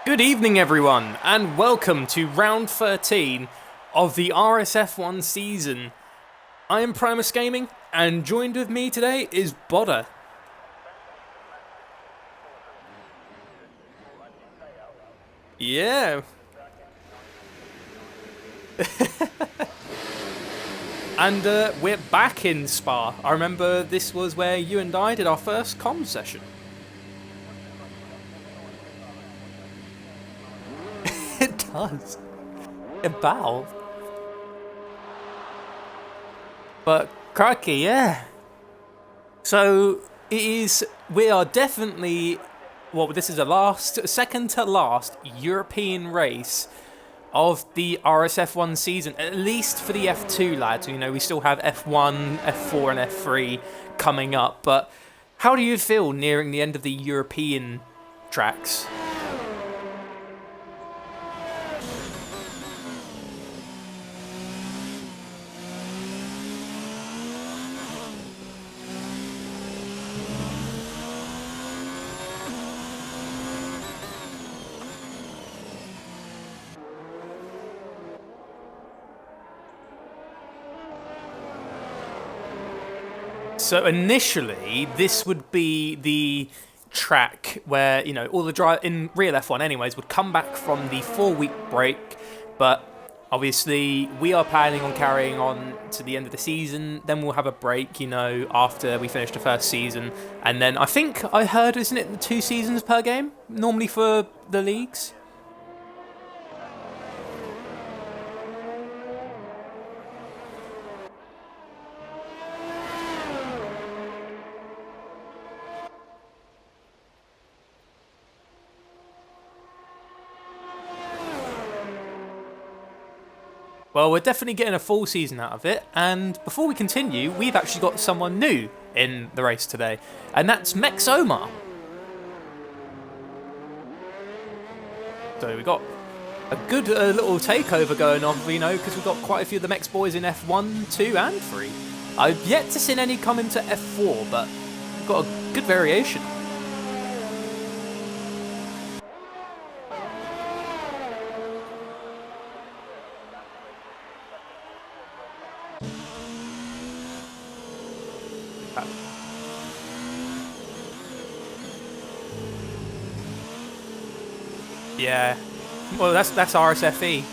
Good evening, everyone, and welcome to round 13 of the RSF1 season. I am Primus Gaming, and joined with me today is Bodder. Yeah. And we're back in Spa. I remember this was where you and I did our first comms session. It does. A bow. But crikey, yeah. So we are definitely, well, this is the second to last European race of the RSF1 season, at least for the F2 lads. You know, we still have F1, F4 and F3 coming up, but how do you feel nearing the end of the European tracks? So initially, this would be the track where, you know, all the drive in real F1 anyways would come back from the 4-week break, but obviously we are planning on carrying on to the end of the season. Then we'll have a break, you know, after we finish the first season, and then I think I heard, isn't it 2 seasons per game normally for the leagues? Well, we're definitely getting a full season out of it, and before we continue, we've actually got someone new in the race today, and that's Mex Omar. So we got a good little takeover going on, you know, because we've got quite a few of the Mex boys in F1, 2 and 3. I've yet to see any come into F4, but we've got a good variation. Yeah, well, that's RSFE.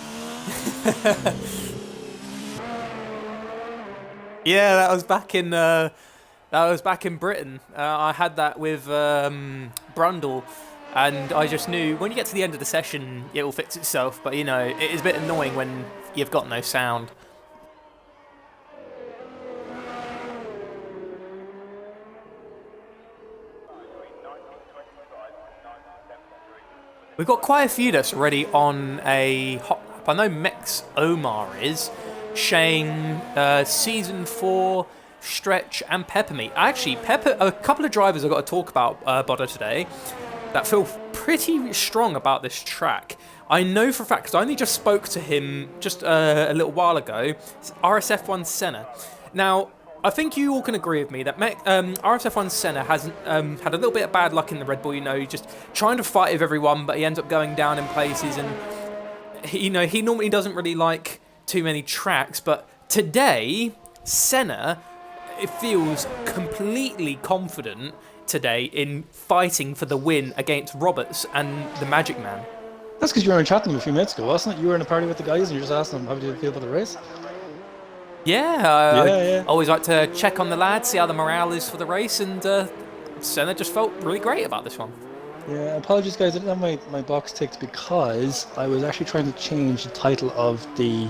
Yeah, that was back in Britain. I had that with Brundle, and I just knew when you get to the end of the session, it will fix itself. But you know, it is a bit annoying when you've got no sound. We've got quite a few that's already on a hot lap. I know Mex Omar is, Shane, Season 4, Stretch, and Peppermeat. Actually, a couple of drivers I've got to talk about, Bodder, today, that feel pretty strong about this track. I know for a fact, because I only just spoke to him just a little while ago, it's RSF1 Senna. Now, I think you all can agree with me that RSF1 Senna has had a little bit of bad luck in the Red Bull. You know, just trying to fight with everyone, but he ends up going down in places, and he normally doesn't really like too many tracks. But today, Senna, it feels completely confident today in fighting for the win against Roberts and the Magic Man. That's because you were in chatting a few minutes ago, wasn't it? You were in a party with the guys and you just asked them how do you feel about the race. Yeah, I always like to check on the lads, see how the morale is for the race, and Senna just felt really great about this one. Yeah, apologies guys, I didn't have my box ticked because I was actually trying to change the title of the...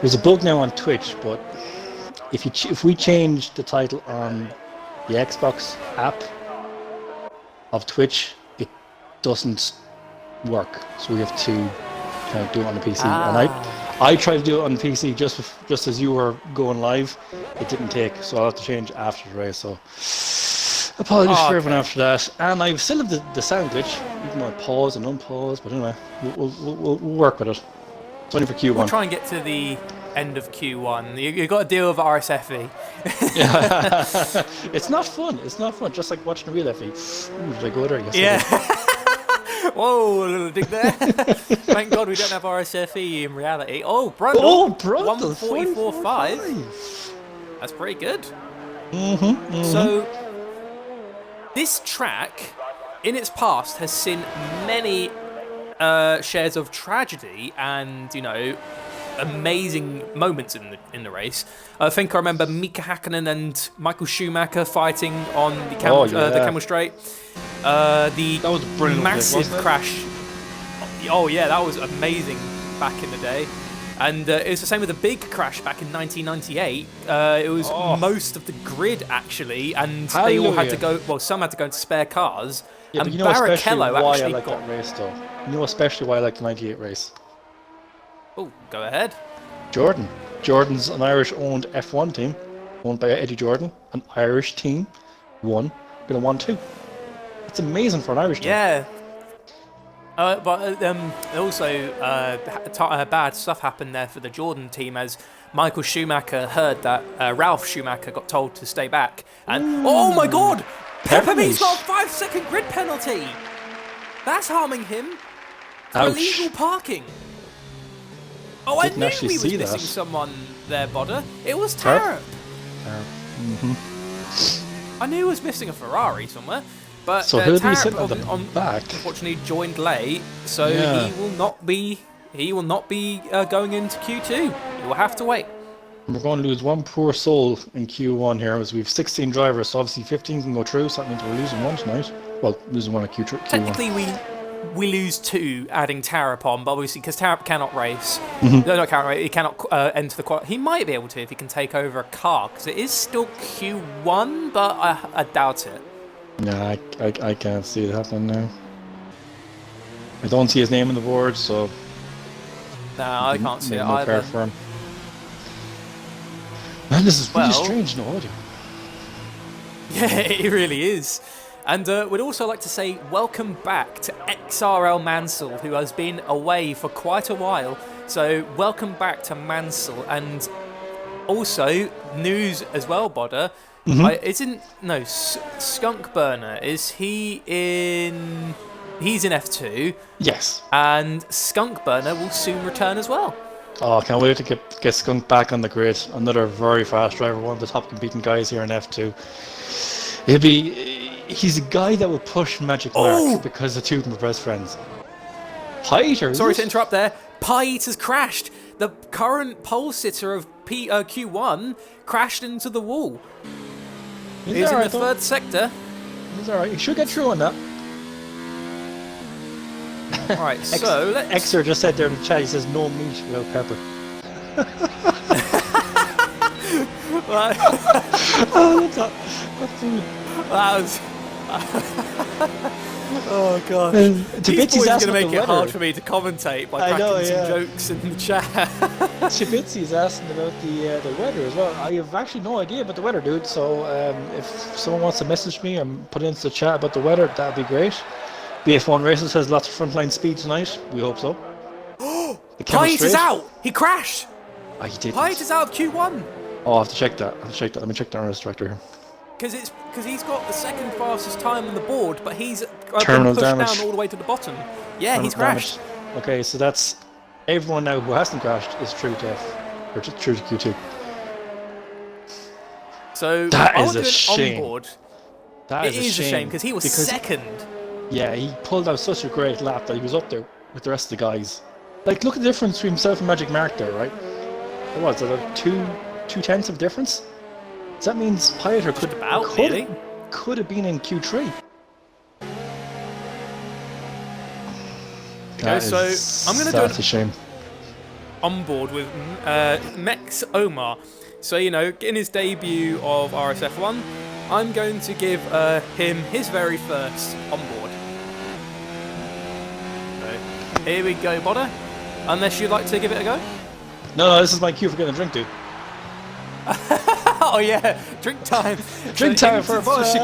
There's a bug now on Twitch, but if we change the title on the Xbox app of Twitch, it doesn't work. So we have to kind of do it on the PC. And I tried to do it on the PC just as you were going live. It didn't take, so I'll have to change after the race. So apologies for everyone after that. And I still have the sound glitch, even though I pause and unpause. But anyway, we'll work with it. It's only for Q1. We'll try and get to the end of Q1. You've got to deal with RSFE. It's not fun. It's not fun. Just like watching a real FE. Ooh, did I go there yesterday? Yeah. Whoa, a little dig there. Thank God we don't have RSFE in reality. Oh, Brundle. Oh, Brundle, 144.5. That's pretty good. So, this track, in its past, has seen many shares of tragedy and, amazing moments in the race. I think I remember Mika Hakkinen and Michael Schumacher fighting on the Camel Straight. That was brilliant, massive wasn't it? crash. Oh yeah, that was amazing back in the day. And it was the same with the big crash back in 1998. It was most of the grid actually, and they all had to go. Well, some had to go into spare cars. Yeah, and but you know especially Barrichello why actually I like that race, though. You know especially why I like the '98 race. Oh, go ahead. Jordan's an Irish-owned F1 team, owned by Eddie Jordan. An Irish team won, gonna won too. It's amazing for an Irish team. Yeah. But also bad stuff happened there for the Jordan team as Michael Schumacher heard that Ralph Schumacher got told to stay back. And oh my God! Peppermeat's got a 5-second grid penalty! That's harming him for illegal parking. Oh, I knew he was missing someone there, Bodder. It was Tarap. I knew he was missing a Ferrari somewhere. But so he'll be sitting on the back. Unfortunately, joined late, so he will not be. He will not be going into Q2. He will have to wait. We're going to lose one poor soul in Q1 here, as we have 16 drivers, so obviously 15 can go through. So that means we're losing one tonight. Well, losing one at Q1. Technically, we lose two, adding Tarap on, but obviously because Tarap cannot race, he cannot enter the quad. He might be able to if he can take over a car, because it is still Q1, but I doubt it. Yeah, I can't see it happening now. I don't see his name on the board, so... No, I can't see it either. For him. Man, this is really strange, no audio. Yeah, it really is. And we'd also like to say welcome back to XRL Mansell, who has been away for quite a while. So welcome back to Mansell. And also, news as well, Bodder. Skunk Burner, is he in... He's in F2. Yes. And Skunk Burner will soon return as well. Oh, I can't wait to get Skunk back on the grid. Another very fast driver, one of the top competing guys here in F2. He's a guy that will push Magic Mark because the two of them are best friends. Pieter, sorry to interrupt there. Pieter has crashed. The current pole sitter of Q1 crashed into the wall. He's in the third sector. He's alright. He should get through on that. Alright, so let's... Exer just said there in the chat, he says no meat without pepper. That was... Oh god. He's going to make it hard for me to commentate by cracking some jokes in the chat. Shibitzi's asking about the weather as well. I have actually no idea about the weather, dude, so if someone wants to message me and put into the chat about the weather, that'd be great. BF1 Races has lots of frontline speed tonight. We hope so. Pieter is out! He crashed! Oh, he did. Pieter's out of Q1! Oh, I have to check that. Let me check the RS director here. Because he's got the second fastest time on the board, but he's been pushed down all the way to the bottom. Yeah, he's crashed. Okay, so that's everyone now who hasn't crashed is through to F, or through to Q2. So that is a shame. Onboard, it is a shame because he was second. Yeah, he pulled out such a great lap that he was up there with the rest of the guys. Like, look at the difference between himself and Magic Mark there, right? What was it, two-tenths of difference? So that means Pieter could have been in Q3. So I'm going to do that's a shame. On board with Mex Omar. So, in his debut of RSF1, I'm going to give him his very first on board. So, here we go, Bodder. Unless you'd like to give it a go? No, this is my cue for getting a drink, dude. Oh yeah, drink time. Drink time for a boss.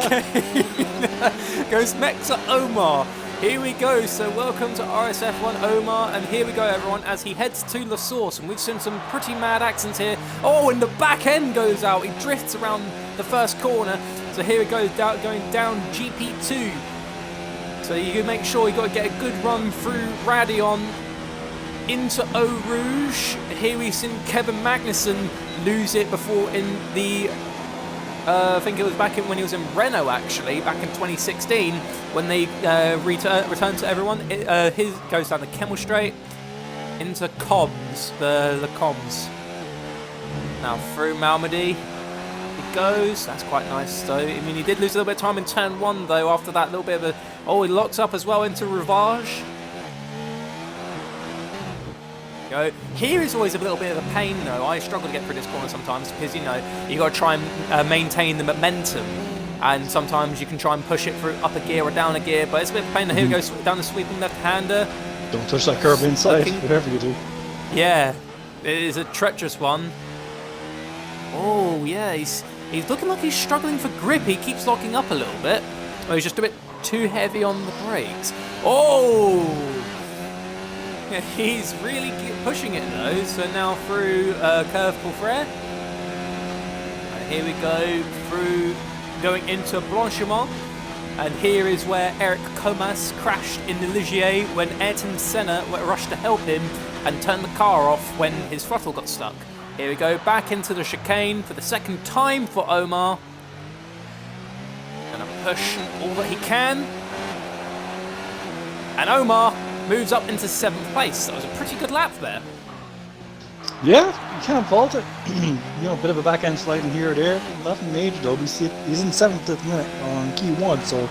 Goes Mexa Omar. Here we go. So welcome to RSF1 Omar, and here we go, everyone, as he heads to La Source, and we've seen some pretty mad accents here. Oh, and the back end goes out. He drifts around the first corner. So here he goes, going down GP2. So you make sure you got to get a good run through Radion into Eau Rouge. Here we've seen Kevin Magnussen lose it before in the I think it was back when he was in Renault, actually, back in 2016, when they returned to everyone. His goes down the Kemmel Straight into Combs, the Combs. Now through Malmedy he goes. That's quite nice. So I mean, he did lose a little bit of time in turn 1 though. After that, little bit of a he locks up as well into Rivage. Go. Here is always a little bit of a pain though. I struggle to get through this corner sometimes because you got to try and maintain the momentum, and sometimes you can try and push it through up a gear or down a gear, but it's a bit of a pain. Here we go down the sweeping left-hander. Don't touch that curb inside, whatever you do. Yeah, it is a treacherous one. Oh yeah, he's looking like he's struggling for grip. He keeps locking up a little bit. Oh, he's just a bit too heavy on the brakes. Oh! Yeah, he's really pushing it though. So now through Curve Pourfray. And here we go through going into Blanchimont. And here is where Eric Comas crashed in the Ligier when Ayrton Senna rushed to help him and turned the car off when his throttle got stuck. Here we go back into the chicane for the second time for Omar. Gonna push all that he can. And Omar moves up into 7th place. That was a pretty good lap there. Yeah, you can't fault it. A bit of a back end sliding here or there. Nothing major though. He's in 7th at the minute on Q1, so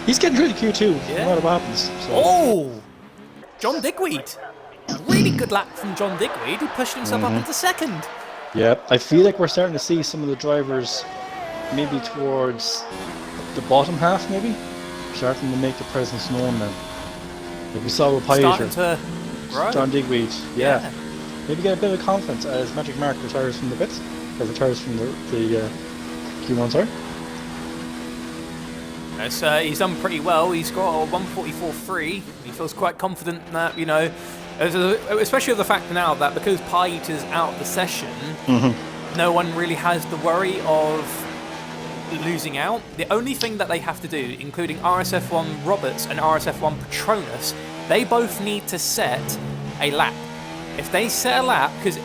he's getting through the Q2 no matter what happens. So. Oh! John Digweed. Really good lap from John Digweed, who pushed himself up into 2nd. Yeah, I feel like we're starting to see some of the drivers maybe towards the bottom half, maybe starting to make the presence known now. Like we saw with Piater, John Digweed, yeah. Maybe get a bit of confidence as Magic Mark retires from the pits, or retires from the Q1, sorry. Yes, he's done pretty well. He's got a 144.3. He feels quite confident that, especially with the fact now that because Piater's out of the session, no one really has the worry of losing out. The only thing that they have to do, including RSF1 Roberts and RSF1 Petronas, they both need to set a lap. If they set a lap, because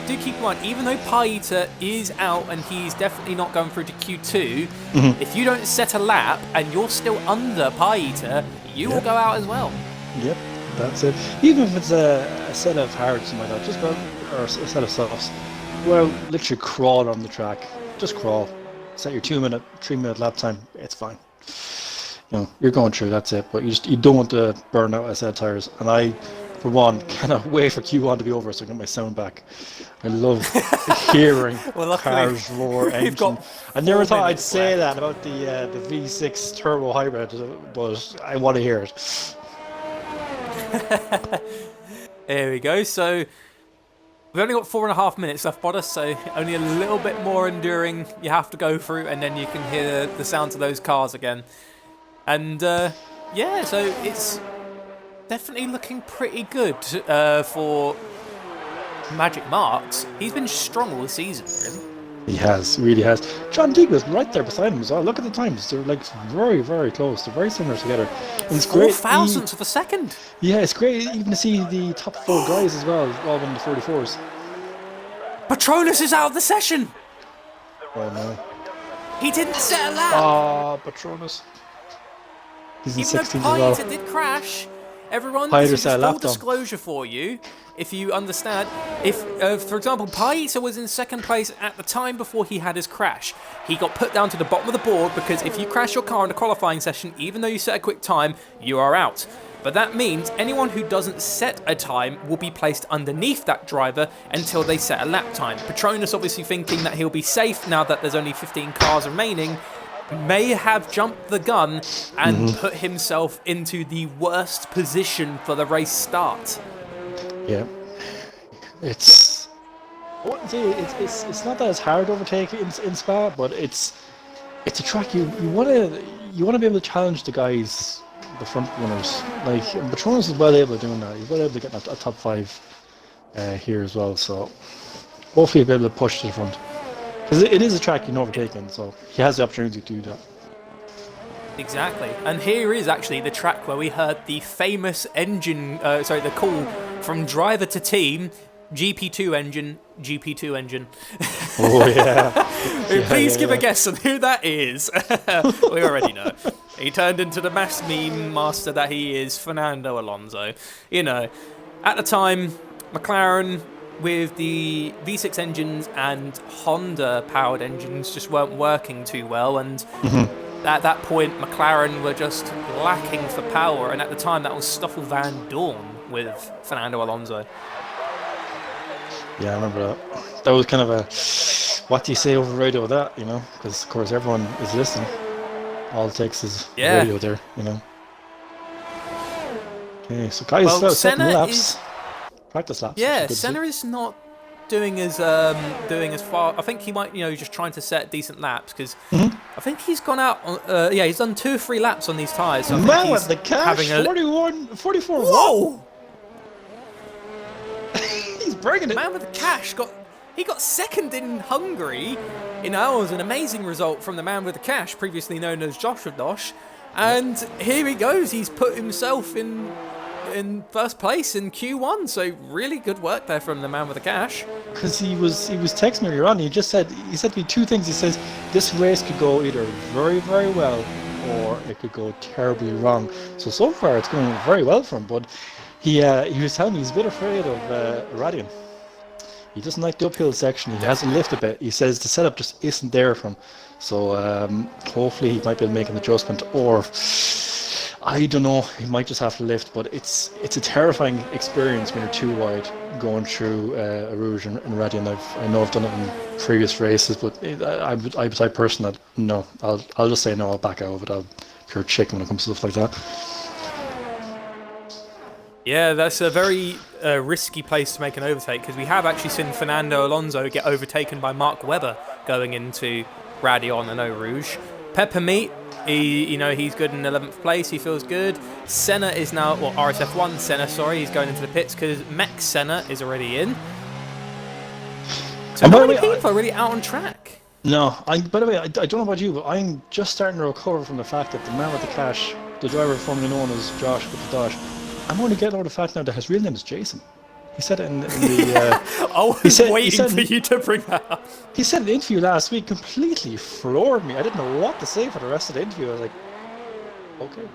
do keep in mind, even though Piater is out and he's definitely not going through to Q2, if you don't set a lap and you're still under Piater, you will go out as well. Yep, that's it. Even if it's a set of hards, something like that, just go, or a set of softs, well, literally crawl on the track. Just crawl. Set your 2-minute, 3-minute lap time. It's fine. You're going through. That's it. But you don't want to burn out a set of tires. And I, for one, cannot wait for Q1 to be over so I can get my sound back. I love hearing cars roar engine. I never thought I'd say that about the V6 turbo hybrid, but I want to hear it. There we go. So we've only got 4.5 minutes left, Bottas, so only a little bit more enduring you have to go through, and then you can hear the sounds of those cars again. And yeah, so it's definitely looking pretty good for Magic Marks. He's been strong all season, really. He has, really has. John Deeg was right there beside him as well. Look at the times; they're like very, very close. They're very similar together. And it's great. 4,000th of a second. Yeah, it's great even to see the top 4 guys as well, all in the 44s. Petronas is out of the session. Oh no! He didn't set a lap. Ah, Petronas. He's in Even 16 though as well. Piater did crash, everyone, Piater this is set a full lap down. disclosure for you. If you understand, if, for example, Piater was in 2nd place at the time before he had his crash, he got put down to the bottom of the board because if you crash your car in a qualifying session, even though you set a quick time, you are out. But that means anyone who doesn't set a time will be placed underneath that driver until they set a lap time. Petronas, obviously thinking that he'll be safe now that there's only 15 cars remaining, may have jumped the gun and put himself into the worst position for the race start. Yeah, it's not that it's hard to overtake in Spa, but it's a track you want to be able to challenge the guys, the front runners. Like Petronas is well able to doing that. He's well able to get a top 5 here as well. So hopefully he'll be able to push to the front because it is a track you can overtake in. So he has the opportunity to do that. Exactly. And here is actually the track where we heard the famous the call from driver to team, GP2 engine, GP2 engine. Oh yeah. Please give a guess on who that is. We already know. He turned into the mass meme master that he is, Fernando Alonso. You know, at the time, McLaren with the V6 engines and Honda powered engines just weren't working too well, and at that point McLaren were just lacking for power, and at the time that was Stoffel Van Dorn with Fernando Alonso. Yeah, I remember that. That was kind of a, what do you say over radio with that, you know? Because, of course, everyone is listening. All it takes is radio there, you know? Okay, so guys, well, second laps. Practice laps. Yeah, Senna is not doing as far. I think he might, just trying to set decent laps, because I think he's gone out on, he's done 2 or 3 laps on these tyres. So man with the cash, 44. Whoa! He's bringing it. Man with the cash got second in Hungary. It was an amazing result from the man with the cash, previously known as Joshua Dosh. And here he goes. He's put himself in first place in Q1. So really good work there from the man with the cash. Because he was texting me earlier on. He said to me 2 things. He says this race could go either very, very well or it could go terribly wrong. So far it's going very well for him. But he was telling me he's a bit afraid of Radion. He doesn't like the uphill section. He hasn't lifted a bit. He says the setup just isn't there for him. So hopefully he might be able to make an adjustment, or I don't know, he might just have to lift. But it's a terrifying experience when you're too wide going through a Rouge and Radion. I know I've done it in previous races, but I personally, no, I'll just say no. I'll back out of it. I'm pure chicken when it comes to stuff like that. Yeah, that's a very risky place to make an overtake, because we have actually seen Fernando Alonso get overtaken by Mark Webber going into Radion and Eau Rouge. Peppermeat, he's good in 11th place. He feels good. Senna is now, RSF1 Senna, sorry, he's going into the pits because Max Senna is already in. So how many people are really out on track? No, by the way, I don't know about you, but I'm just starting to recover from the fact that the man with the cash, the driver formerly known as Josh with the Dosh, I'm only getting over the fact now that his real name is Jason. He said it in the... I was waiting for you to bring that up. He said in the interview last week, completely floored me. I didn't know what to say for the rest of the interview. I was like, okay.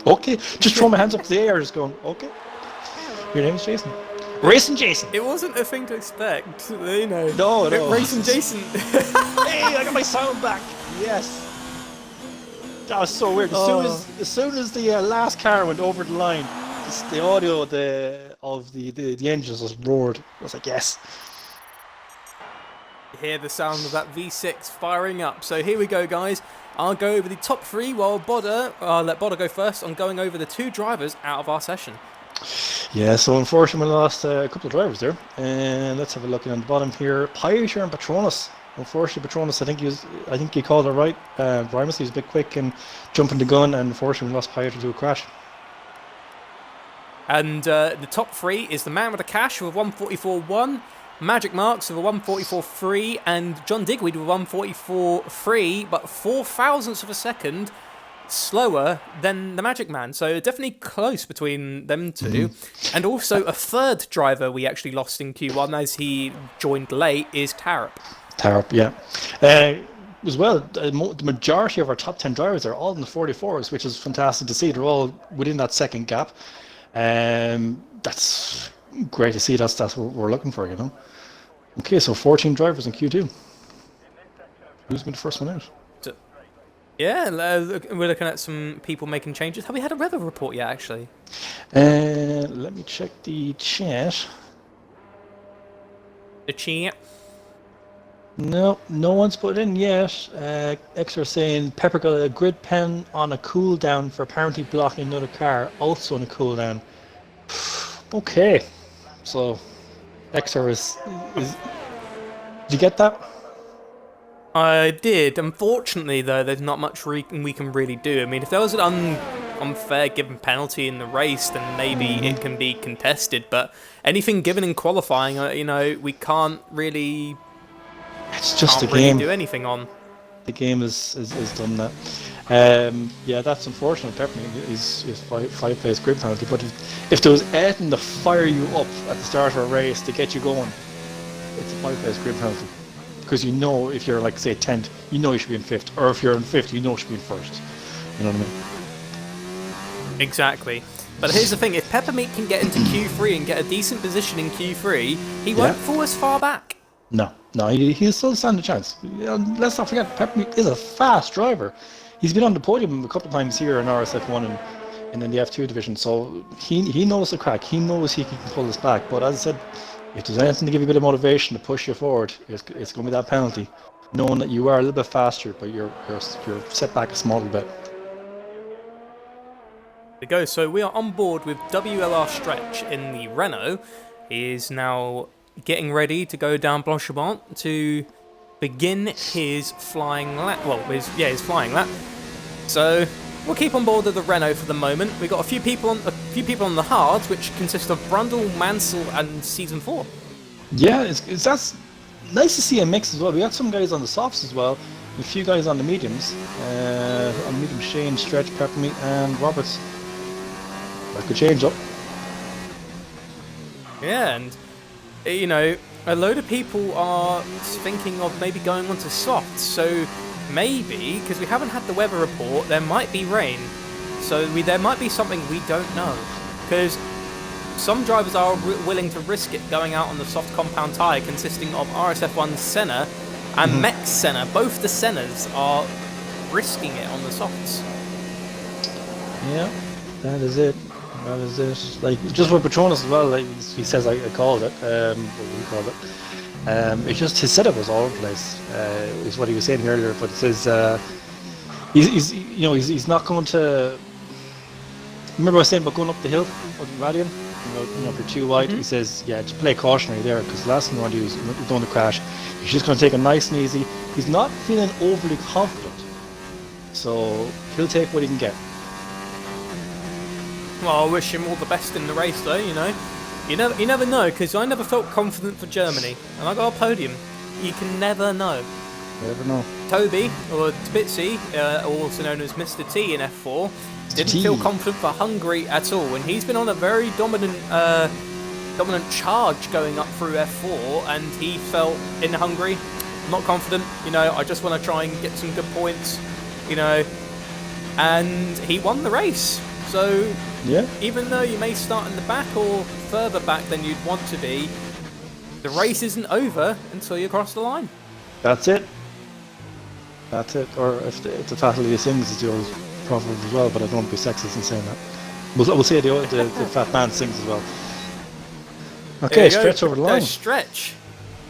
Okay. Just throw my hands up to the air, just going, okay. Your name is Jason. Racing Jason. It wasn't a thing to expect, No. Racing Jason. Hey, I got my sound back. Yes. That was so weird. As soon as the last car went over the line, the audio of the engines just roared. I was like, yes. You hear the sound of that V6 firing up. So here we go, guys. I'll go over the top 3 while I'll let Bodder go first on going over the 2 drivers out of our session. Yeah, so unfortunately we lost a couple of drivers there. And let's have a look on the bottom here. Pieter and Petronas. Unfortunately, Petronas, I think he called it right. Rimus, he was a bit quick and jumping the gun, and unfortunately we lost Pieter to a crash. And the top 3 is the man with the cash with a 144.1, Magic Marks with a 144.3, and John Digweed with a 144.3, but 4 thousandths of a second slower than the Magic Man. So definitely close between them two. And also a third driver we actually lost in Q1 as he joined late is Tarup. Yeah. As well, the majority of our top 10 drivers are all in the 44s, which is fantastic to see. They're all within that second gap. That's great to see. That's what we're looking for, Okay, so 14 drivers in Q2. Who's been the first one out? Yeah, we're looking at some people making changes. Have we had a weather report yet, actually? Let me check the chat. The chat? No one's put in yet. Extra saying Pepper got a grid pen on a cooldown for apparently blocking another car, also on a cooldown. Okay, so Extra is. Did you get that? I did. Unfortunately, though, there's not much we can really do. I mean, if there was an unfair given penalty in the race, then maybe it can be contested. But anything given in qualifying, we can't really. It's just a really game. Do anything on. The game is done that. Yeah, that's unfortunate. Peppermint is five place grid penalty. But if there was anything to fire you up at the start of a race to get you going, it's a 5 place grid penalty. Because you know, if you're like say 10th, you know you should be in 5th, or if you're in 5th, you know you should be in 1st. You know what I mean? Exactly. But here's the thing: if Peppermint can get into Q3 and get a decent position in Q3, he won't fall as far back. No, he'll still stand a chance. Let's not forget, Peppermint is a fast driver. He's been on the podium a couple of times here in RSF1 and in the F2 division, so he knows the crack. He knows he can pull this back. But as I said, if there's anything to give you a bit of motivation to push you forward, it's going to be that penalty, knowing that you are a little bit faster, but you're set back a small bit. There we go. So we are on board with WLR Stretch in the Renault. He is now getting ready to go down Blanchimont to begin his flying lap. Well, his flying lap. So we'll keep on board with the Renault for the moment. We've got a few people on the hards, which consist of Brundle, Mansell, and Season 4. Yeah, that's nice to see a mix as well. We got some guys on the softs as well, a few guys on the mediums. On medium, Shane, Stretch, Peppermint, and Roberts. That could change up. Yeah, and you know, a load of people are thinking of maybe going onto softs. So maybe, because we haven't had the weather report, there might be rain. So there might be something we don't know. Because some drivers are willing to risk it going out on the soft compound tyre consisting of RSF1 Senna and Mex Senna. Both the Sennas are risking it on the softs. Yeah, that is it. That is it. Like, just for Patronus as well, like he says, I called it. What we called it. It's just his setup was all over the place. Is what he was saying earlier. But it says he's not going to. Remember I was saying about going up the hill of Radian? You know, if you're too wide, he says, yeah, just play cautionary there, because the last thing you want to do is you don't want to crash. He's just going to take it nice and easy. He's not feeling overly confident, so he'll take what he can get. Well, I wish him all the best in the race, though. You never know, because I never felt confident for Germany, and I got a podium. You can never know. Never know. Toby, or Tbitsi, also known as Mr. T in F4, didn't feel confident for Hungary at all, and he's been on a very dominant charge going up through F4, and he felt in Hungary not confident. I just want to try and get some good points, and he won the race. So yeah, even though you may start in the back or further back than you'd want to be, the race isn't over until you cross the line. That's it. Or if the fatality sings, it's yours. Proverb as well, but I don't want to be sexist in saying that. We'll say the fat man sings as well. Okay, Stretch over the line. Stretch.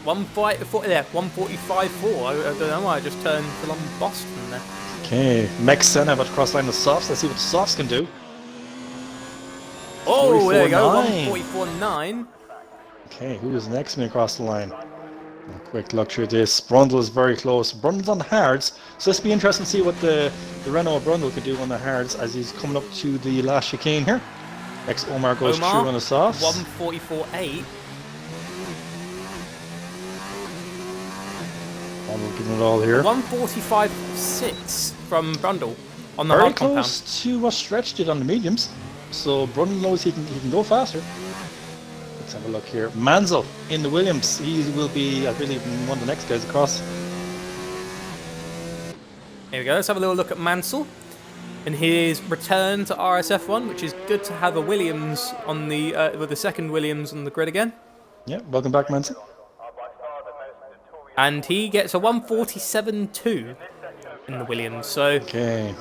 145.4. I don't know why I just turned to London Boston there. Okay, Mex Senna about to cross line the softs. Let's see what the softs can do. Oh, there you go. 144.9. Okay, who is next me across the line? A quick look through this. Brundle is very close. Brundle's on the hards, so this will be interesting to see what the Renault Brundle could do on the hards as he's coming up to the last chicane here. Omar goes through on the softs. 144.8. Brundle giving it all here. 145.6 from Brundle on the very hard compound. Close to what Stretch did on the mediums, so Brundle knows he can go faster. Let's have a look here. Mansell in the Williams. He will be, I believe, one of the next guys across. Here we go. Let's have a little look at Mansell and his return to RSF1, which is good to have a Williams on the with the second Williams on the grid again. Yeah, welcome back, Mansell. And he gets a 147.2 in the Williams. So okay.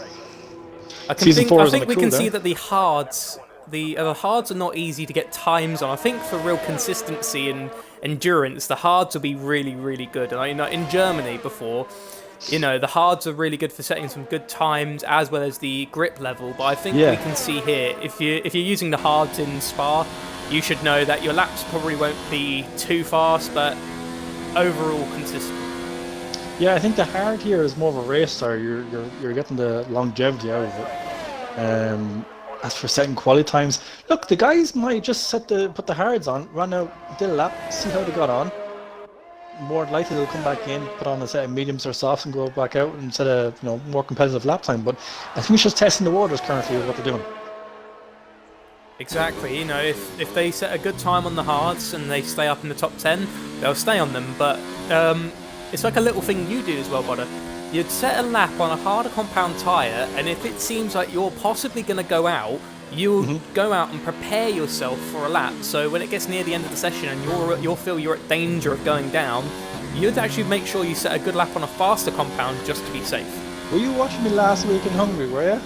I think we can see that the hards. The hards are not easy to get times on. I think for real consistency and endurance, the hards will be really, really good. And in Germany before, the hards are really good for setting some good times as well as the grip level. But I think we can see here, if you're using the hards in Spa, you should know that your laps probably won't be too fast, but overall consistent. Yeah, I think the hard here is more of a race tire. You're getting the longevity out of it. As for setting quality times, look, the guys might just put the hards on, run out, did a lap, see how they got on. more likely they'll come back in, put on a set of mediums or softs and go back out instead of more competitive lap time. But I think it's just testing the waters currently with what they're doing. Exactly. If they set a good time on the hards and they stay up in the top 10, they'll stay on them. But it's like a little thing you do as well, Bodder. You'd set a lap on a harder compound tyre, and if it seems like you're possibly going to go out, you'll go out and prepare yourself for a lap. So when it gets near the end of the session and you'll feel you're at danger of going down, you'd actually make sure you set a good lap on a faster compound just to be safe. Were you watching me last week in Hungary, were you?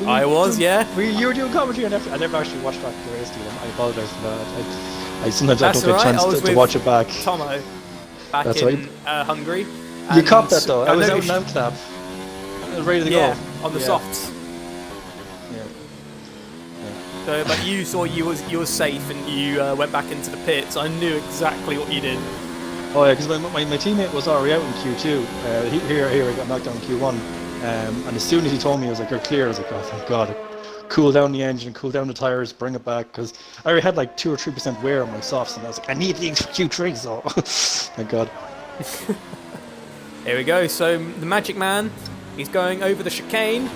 I was, yeah. You were doing commentary, and I never actually watched back the race, dude. I apologise for that. I sometimes I don't get a chance to watch it back. Tomo, back That's in Hungary. You caught that though. I was out in Amsterdam. I was ready to go. On the softs. Yeah. So, but you saw you were safe and you went back into the pits. I knew exactly what you did. Oh yeah, because my teammate was already out in Q2. Here I got knocked down in Q1. And as soon as he told me, I was like, "You're clear." I was like, "Oh, thank God!" Cool down the engine, cool down the tires, bring it back, because I already had like 2 or 3% wear on my softs, and I was like, "I need these for Q3." So, thank God. Here we go. So the Magic Man, he's going over the chicane.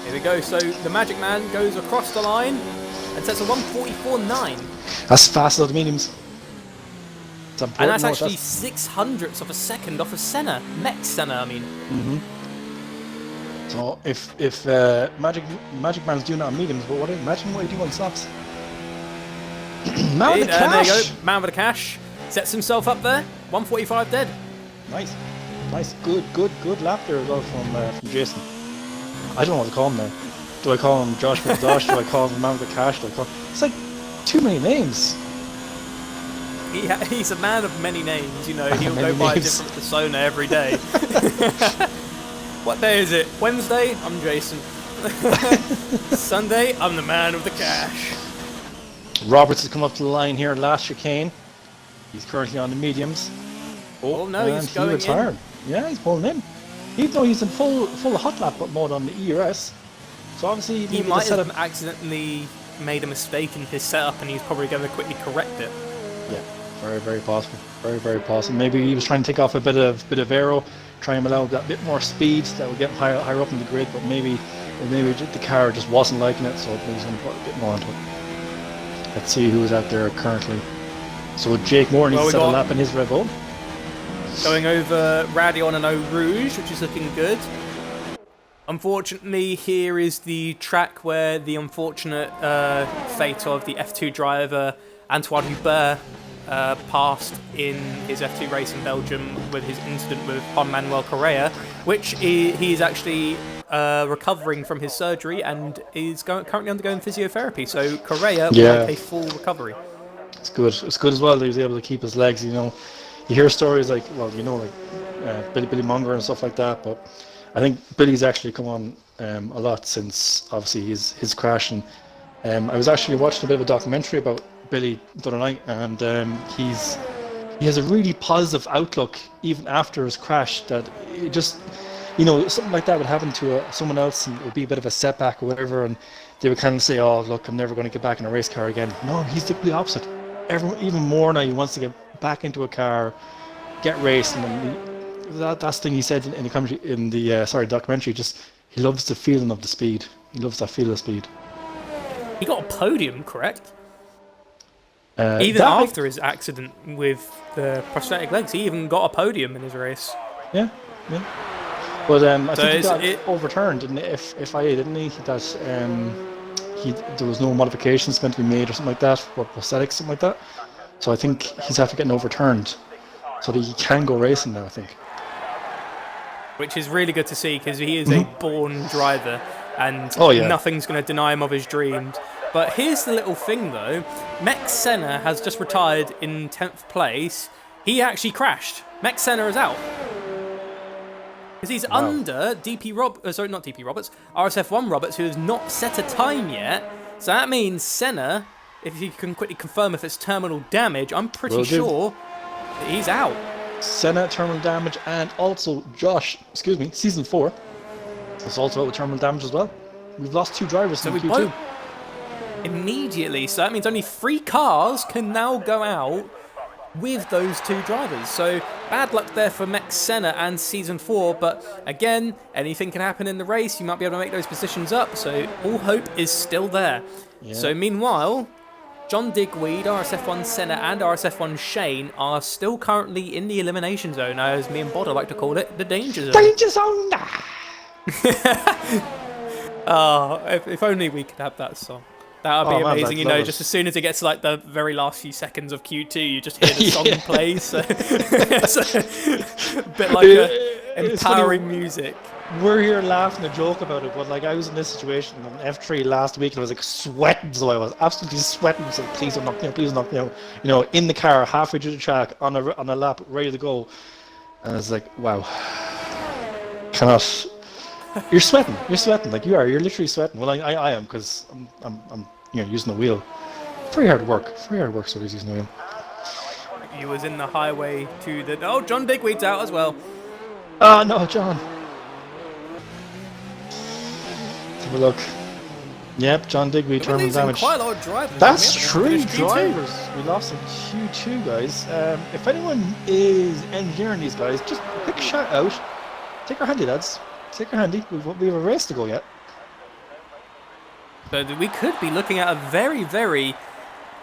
Here we go. So the Magic Man goes across the line and sets a 1:44.9. That's fast as the mediums. And that's actually 600ths of a second off of Senna. Mech Senna, I mean. So if Magic Man's doing that on mediums, but imagine what he do on softs. Man with the cash. There you go. Man with the cash. Sets himself up there. 1:45 dead. Nice. Good lap there as well from Jason. I don't know what to call him now. Do I call him Josh McDosh? Do I call him Man with the cash? It's like too many names. He's a man of many names, He'll go by a different persona every day. What day is it? Wednesday? I'm Jason. Sunday? I'm the man of the cash. Roberts has come up to the line here, last chicane. He's currently on the mediums. Oh no, he's going retired. in. Yeah, he's pulling in. Even though he's in full hot lap mode on the ERS. So obviously he might have accidentally made a mistake in his setup and he's probably going to quickly correct it. Yeah. Very, very possible. Very, very possible. Maybe he was trying to take off a bit of aero, try and allow that bit more speed that would get higher up in the grid, but maybe the car just wasn't liking it, so maybe he's going to put a bit more into it. Let's see who's out there currently. So Jake Moore needs to set a lap in his Revo. Going over Radion and Eau Rouge, which is looking good. Unfortunately, here is the track where the unfortunate fate of the F2 driver Antoine Hubert passed in his F2 race in Belgium with his incident with Juan Manuel Correa, which he is actually recovering from his surgery and is currently undergoing physiotherapy. So Correa will make a full recovery. It's good. It's good as well that he was able to keep his legs. You hear stories like, Billy Munger and stuff like that, but I think Billy's actually come on a lot since obviously his crash. And I was actually watching a bit of a documentary about Billy the other night, and he has a really positive outlook even after his crash. That it just, something like that would happen to someone else, and it would be a bit of a setback or whatever, and they would kind of say, "Oh, look, I'm never going to get back in a race car again." No, he's the complete opposite. Even more now, he wants to get back into a car, get racing, and that's the thing he said in the documentary. Just he loves the feeling of the speed. He loves that feel of speed. He got a podium, correct? Even after his accident with the prosthetic legs, he even got a podium in his race. Yeah. But I think he got overturned in the FIA, didn't he? That there was no modifications going to be made or something like that, or prosthetics, something like that. So I think he's after getting overturned, so that he can go racing now, I think. Which is really good to see, because he is a born driver, and nothing's going to deny him of his dreams. But here's the little thing though, Mech Senna has just retired in 10th place. He actually crashed. Mech Senna is out. Because he's under RSF1 Roberts, who has not set a time yet. So that means Senna, if you can quickly confirm if it's terminal damage, I'm pretty sure that he's out. Senna, terminal damage, and also Season 4 is also out with terminal damage as well. We've lost 2 drivers in Q2. Immediately, so that means only 3 cars can now go out with those two drivers. So bad luck there for Max Senna and Season 4, but again, anything can happen in the race. You might be able to make those positions up, so all hope is still there. Yeah. So meanwhile, John Digweed, RSF1 Senna and RSF1 Shane are still currently in the elimination zone, as me and Bodder like to call it, the danger zone. Danger zone! If only we could have that song. That would be amazing, you know, just as soon as it gets to like the very last few seconds of Q2, you just hear the song play, so it's a bit like empowering music. We're here laughing a joke about it, but like I was in this situation on F3 last week and I was like sweating, so I was absolutely sweating, so please don't knock me out, please don't knock me out. You know, in the car, halfway through the track, on a lap, ready to go. And it's like, wow. Cannot... You're sweating, like you're literally sweating. Well, I am, because I'm you know, using the wheel. Very hard work, so he's using the wheel. He was in the highway to the... Oh, John Digweed's out as well. Oh, no, John. Let's have a look. Yep, John Digweed, terminal damage. Quite a lot of drivers. That's 3 drivers. We lost in Q2, guys. If anyone is engineering these guys, just quick shout out. Take our handy, lads. Take our handy. We have a race to go yet. But we could be looking at a very, very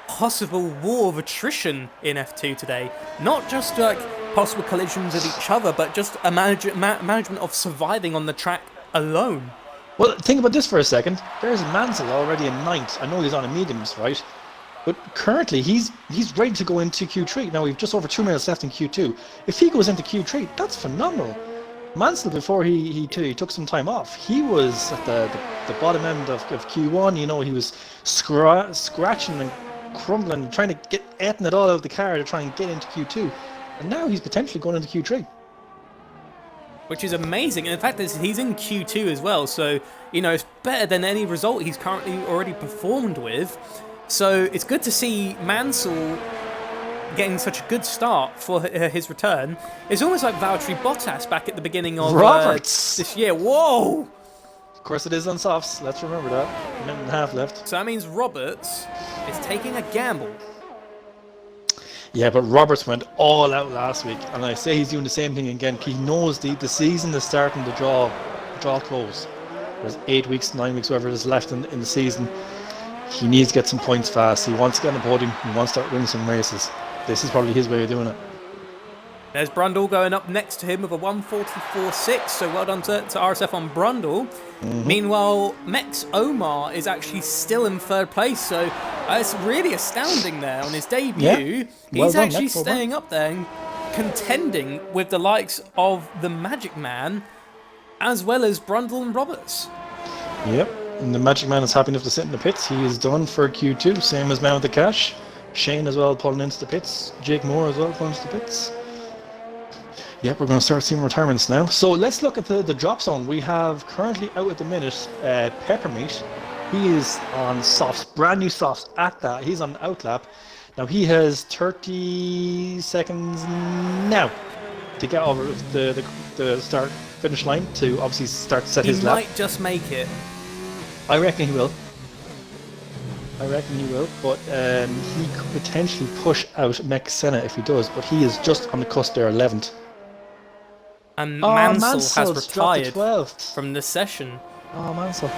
possible war of attrition in F2 today. Not just like possible collisions with each other, but just a management of surviving on the track alone. Well, think about this for a second. There's Mansell already in 9th. I know he's on a mediums, right? But currently, he's ready to go into Q3. Now, we've just over 2 minutes left in Q2. If he goes into Q3, that's phenomenal. Mansell, before he took some time off, he was at the bottom end of Q1. You know, he was scratching and crumbling, trying to get it all out of the car to try and get into Q2. And now he's potentially going into Q3. Which is amazing, and the fact is he's in Q2 as well, so, you know, it's better than any result he's currently already performed with. So it's good to see Mansell getting such a good start for his return. It's almost like Valtteri Bottas back at the beginning of this year. Whoa! Of course it is on softs, let's remember that. A minute and a half left. So that means Roberts is taking a gamble. Yeah, but Roberts went all out last week, and I say he's doing the same thing again. He knows the season is starting to draw close. There's 8 weeks, 9 weeks, whatever is left in the season. He needs to get some points fast. He wants to get on the podium. He wants to start winning some races. This is probably his way of doing it. There's Brundle going up next to him with a 1:44.6, so well done to RSF on Brundle. Meanwhile, Mex Omar is actually still in 3rd place, so it's really astounding there on his debut. Yeah. He's actually staying up there and contending with the likes of the Magic Man, as well as Brundle and Roberts. Yep, and the Magic Man is happy enough to sit in the pits. He is done for Q2, same as Man with the Cash. Shane as well pulling into the pits. Jake Moore as well pulling into the pits. Yep, we're going to start seeing retirements now. So let's look at the drop zone. We have currently out at the minute Peppermeat. He is on softs, brand new softs at that. He's on outlap. Now he has 30 seconds now to get over the start finish line to obviously start to set his lap. He might just make it. I reckon he will. But he could potentially push out Mex Senna if he does, but he is just on the cusp there, 11th. And Mansell has retired from this session. Oh, Mansell.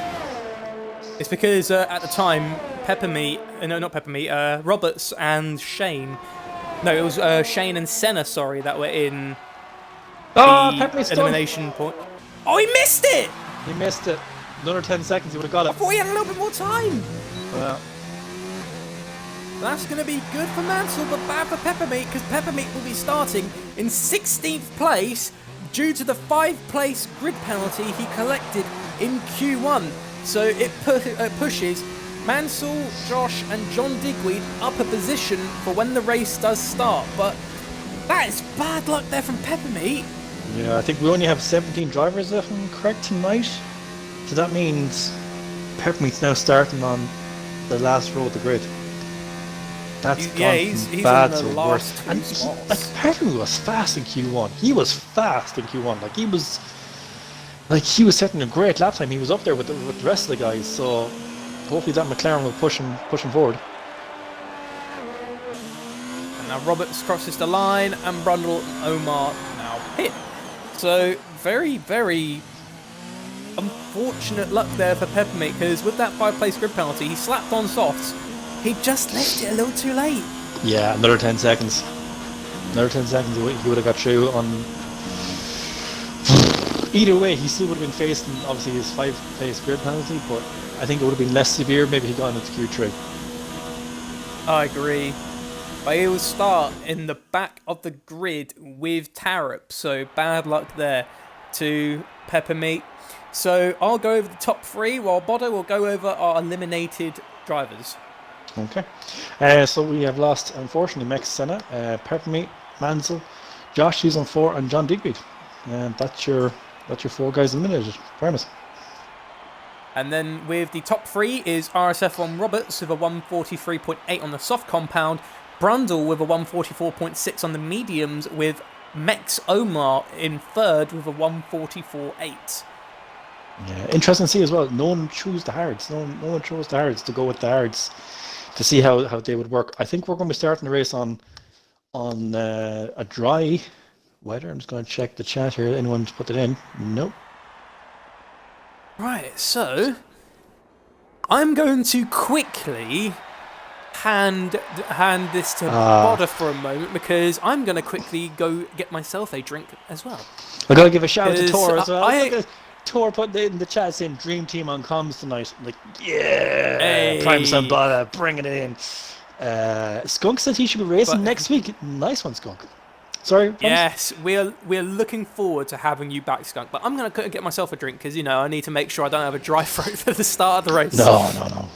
It's because at the time, Roberts and Shane... No, it was Shane and Senna, sorry, that were in the elimination point. Oh, he missed it! He missed it. Another 10 seconds, he would have got it. I thought he had a little bit more time. Well, that's going to be good for Mansell, but bad for Peppermeat, because Peppermeat will be starting in 16th place due to the 5-place grid penalty he collected in Q1. So it pushes Mansell, Josh and John Digweed up a position for when the race does start. But that is bad luck there from Peppermeat. Yeah, I think we only have 17 drivers, if I'm correct, tonight. So that means Peppermeat's now starting on the last row of the grid. That's he's bad in the to last worse. two And spots. Peppermeat was fast in Q1. He was fast in Q1. He was setting a great lap time. He was up there with the rest of the guys. So hopefully that McLaren will push him forward. Now Roberts crosses the line, and Brundle and Omar now hit. So very, very unfortunate luck there for Peppermint, because with that 5-place grid penalty, he slapped on softs. He just left it a little too late. Yeah, another 10 seconds. Another 10 seconds, he would have got through on... Either way, he still would have been facing, obviously, his 5-place grid penalty, but I think it would have been less severe. Maybe he got into Q3. I agree. But he will start in the back of the grid with Tarup, so bad luck there to Peppermint. So I'll go over the top 3, while Bodo will go over our eliminated drivers. Okay. So we have lost, unfortunately, Max Senna, Peppermint, Mansell, Josh, who's on 4, and John Digweed. And that's your 4 guys eliminated. Fairness. And then with the top 3 is RSF1 Roberts with a 143.8 on the soft compound, Brundle with a 144.6 on the mediums, with Mex Omar in 3rd with a 144.8. Yeah, interesting to see as well. No one chose the hards. No one chose the hards to go with the hards to see how they would work. I think we're going to be starting the race on a dry weather. I'm just going to check the chat here. Anyone's put it in? Nope. Right, so I'm going to quickly hand this to Bodder for a moment, because I'm going to quickly go get myself a drink as well. I got to give a shout out to Tor as well. Tor put in the chat saying Dream Team on comms tonight. I'm like, yeah, hey. Prime some Bodder, bring it in. Skunk said he should be racing next week. Nice one, Skunk. Sorry. Yes, we're looking forward to having you back, Skunk. But I'm going to get myself a drink, because I need to make sure I don't have a dry throat for the start of the race. No.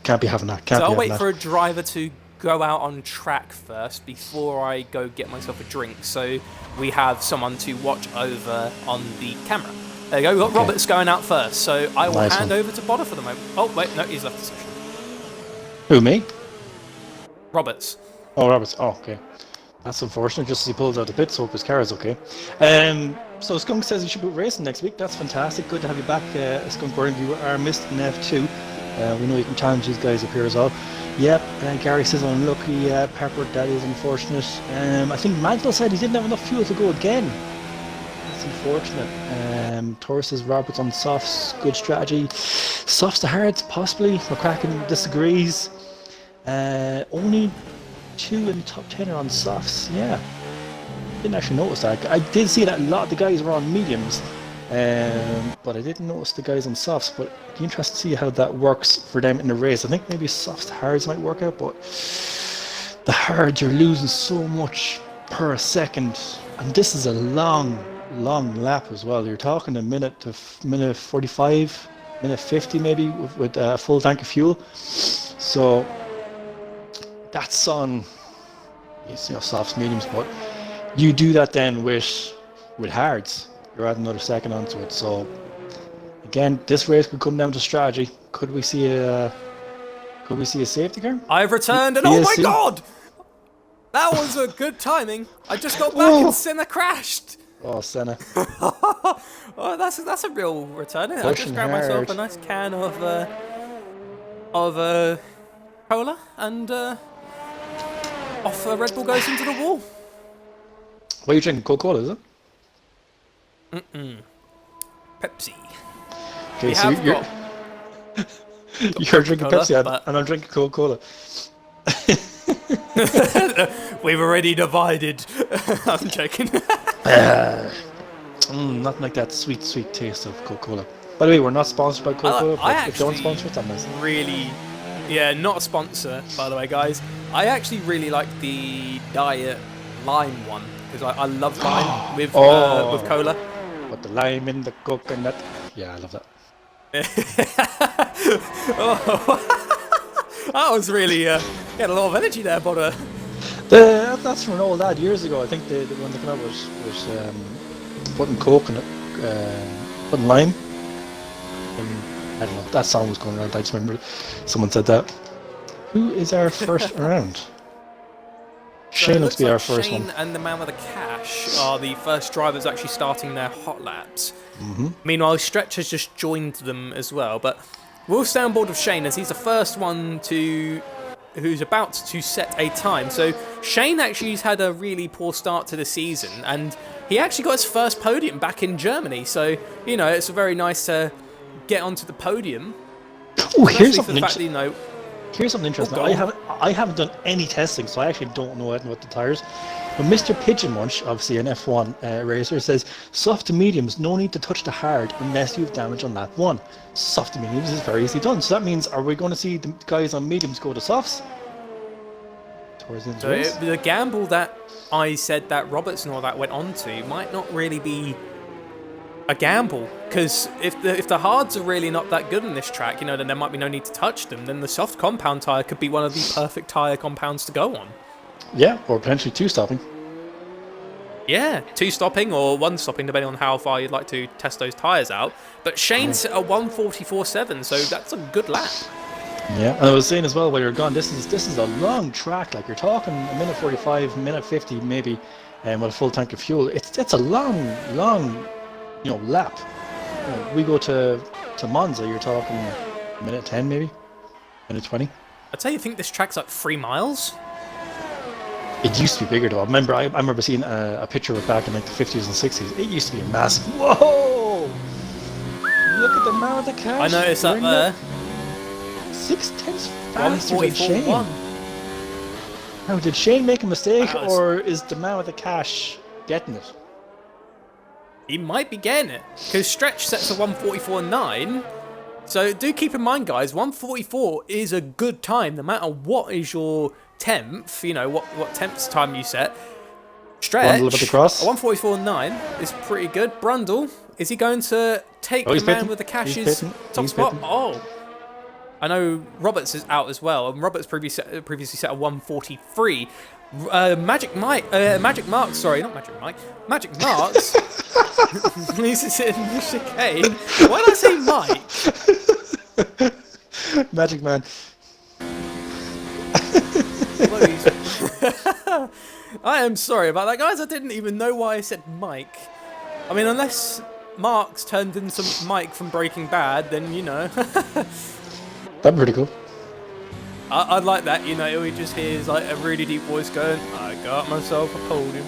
Can't be having that. So I'll wait for a driver to go out on track first before I go get myself a drink, so we have someone to watch over on the camera. There you go. We've got Roberts going out first, so I will hand over to Bodder for the moment. Oh wait, no, he's left the session. Who, me? Roberts. Oh, Roberts. Oh, okay. That's unfortunate, just as he pulls out the pits, hope his car is okay. So Skunk says he should be racing next week. That's fantastic. Good to have you back, Skunk Burn. You are missed in F2. We know you can challenge these guys up here as well. Yep, Gary says unlucky. Pepper, that is unfortunate. I think Mantle said he didn't have enough fuel to go again. That's unfortunate. Tor says Roberts on softs, good strategy. Softs to hards, possibly. McCracken disagrees. Only 2 in the top 10 are on softs. Yeah, didn't actually notice that. I did see that a lot of the guys were on mediums, but I didn't notice the guys on softs. But it'd be interesting to see how that works for them in the race. I think maybe softs to hards might work out, but the hards, you're losing so much per second, and this is a long lap as well. You're talking a minute to minute 45, minute 50 maybe with a full tank of fuel. So that's on softs, mediums, but you do that then with hards, you're adding another second onto it. So again, this race could come down to strategy. Could we see a safety car? I've returned, and oh my god, that was a good timing. I just got back and Senna crashed. Oh, Senna. Oh, that's a real return. I just grabbed myself a nice can of cola, and off Red Bull goes into the wall. What are you drinking? Coca-Cola, is it? Pepsi. Okay, so you're drinking Pepsi, and I'm drinking Coca-Cola. We've already divided. I'm joking. Nothing like that sweet taste of Coca-Cola. By the way, we're not sponsored by Coca-Cola, but if they don't sponsor it, that's really... Yeah, not a sponsor, by the way, guys. I actually really like the Diet Lime one, because I love lime with cola. But the lime in the coconut. Yeah, I love that. That was really... had a lot of energy there, but... That's from an old ad years ago. I think the one that came out was putting coconut, putting lime. I don't know, that song was going around, I just remember someone said that. Who is our first round? Shane looks to be our first one. Shane and the man with the cash are the first drivers actually starting their hot laps. Meanwhile, Stretch has just joined them as well, but we'll stay on board with Shane as he's the first one to who's about to set a time. So Shane actually has had a really poor start to the season, and he actually got his first podium back in Germany. So it's very nice to get onto the podium. Oh, here's something Here's something interesting. I haven't done any testing, so I actually don't know anything about the tires. But Mr. Pigeon Munch, obviously an F1 racer, says soft to mediums, no need to touch the hard unless you have damage on lap 1. Soft to mediums is very easily done. So that means, are we going to see the guys on mediums go to softs? So the gamble that I said that Robertson or that went on to might not really be a gamble, because if the hards are really not that good in this track, then there might be no need to touch them. Then the soft compound tire could be one of the perfect tire compounds to go on. Yeah, or potentially 2-stopping. Yeah, 2-stopping or 1-stopping, depending on how far you'd like to test those tires out. But Shane's at a 1:44.7, so that's a good lap. Yeah, and I was saying as well while you're gone, this is a long track. Like, you're talking a minute 45, minute 50 maybe, with a full tank of fuel. It's a long lap. We go to Monza, you're talking a minute 10 maybe, minute 20. I'd say you think this track's like 3 miles. It used to be bigger though. I remember seeing a picture of it back in like the 50s and 60s. It used to be a massive. Whoa! Look at the amount of the cash. I noticed that there. 6/10 faster than Shane. Now, did Shane make a mistake, or is the man with the cash getting it? He might be getting it, because Stretch sets a 1:44.9. So do keep in mind, guys, 1:44 is a good time, no matter what is your 10th, what 10th time you set. Stretch, a 1:44.9 is pretty good. Brundle, is he going to take the man with the cash's top spot? Oh, I know Roberts is out as well, and Roberts previously set a 1:43. Magic Marks, he's sitting in the chicane. Why did I say Mike? Magic Man. I am sorry about that, guys. I didn't even know why I said Mike. I mean, unless Marks turned into Mike from Breaking Bad, then That'd be pretty cool. I'd like that, we just hears like a really deep voice going, I got myself a podium.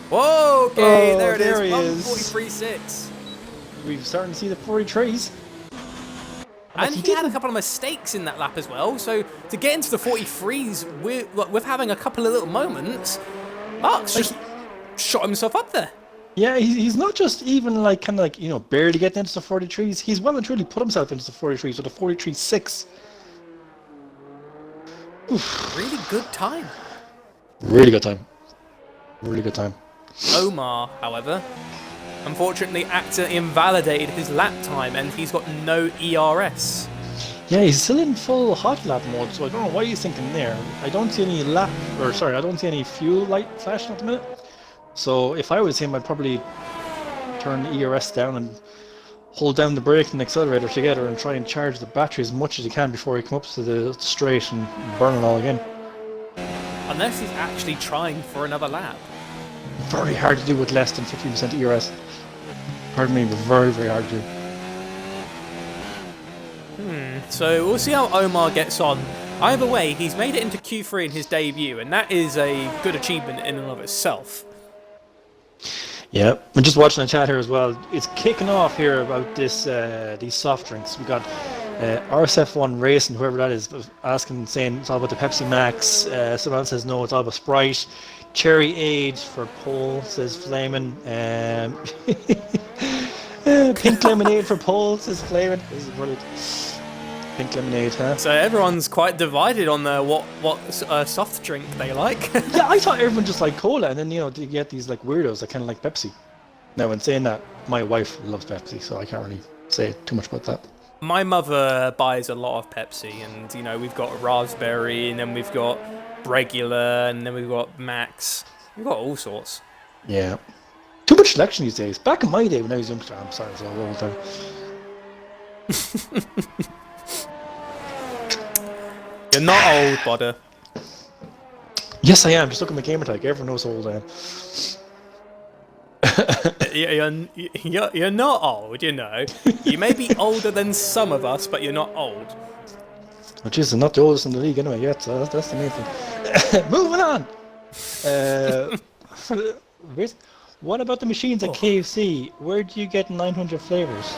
Whoa, okay, there it is, 1:43.6. We're starting to see the 43s. And he had a couple of mistakes in that lap as well, so to get into the 43s with having a couple of little moments, Mark's just shot himself up there. Yeah, he's not just even barely getting into the 43s. He's well and truly put himself into the 43s with a 43.6. Really good time. Really good time. Really good time. Omar, however, unfortunately accidentally invalidated his lap time, and he's got no ERS. Yeah, he's still in full hot lap mode, so I don't know what he's thinking there. I don't see any I don't see any fuel light flashing at the minute. So if I was him, I'd probably turn the ERS down and hold down the brake and accelerator together and try and charge the battery as much as you can before you come up to the straight and burn it all again. Unless he's actually trying for another lap. Very hard to do with less than 15% ERS. Pardon me, but very, very hard to do. So we'll see how Omar gets on. Either way, he's made it into Q3 in his debut, and that is a good achievement in and of itself. Yeah, I'm just watching the chat here as well. It's kicking off here about this these soft drinks. We got RSF1 Racing, whoever that is, asking, saying it's all about the Pepsi Max. Someone else says no, it's all about Sprite. Cherry Age for Paul, says Flamin'. Pink Lemonade for Paul, says Flamin'. This is brilliant. Pink lemonade, huh? So everyone's quite divided on what soft drink they like. Yeah, I thought everyone just liked cola, and then you get these weirdos that kind of like Pepsi. Now, in saying that, my wife loves Pepsi, so I can't really say too much about that. My mother buys a lot of Pepsi, and we've got raspberry, and then we've got regular, and then we've got Max. We've got all sorts. Yeah, too much selection these days. Back in my day when I was younger, I'm sorry, it's all the time. You're not old, Bodder. Yes, I am. Just look at my gamer tag. Everyone knows how old I am. You're not old, You may be older than some of us, but you're not old. Which is not the oldest in the league anyway yet, so that's the main thing. Moving on! What about the machines at KFC? Where do you get 900 flavors?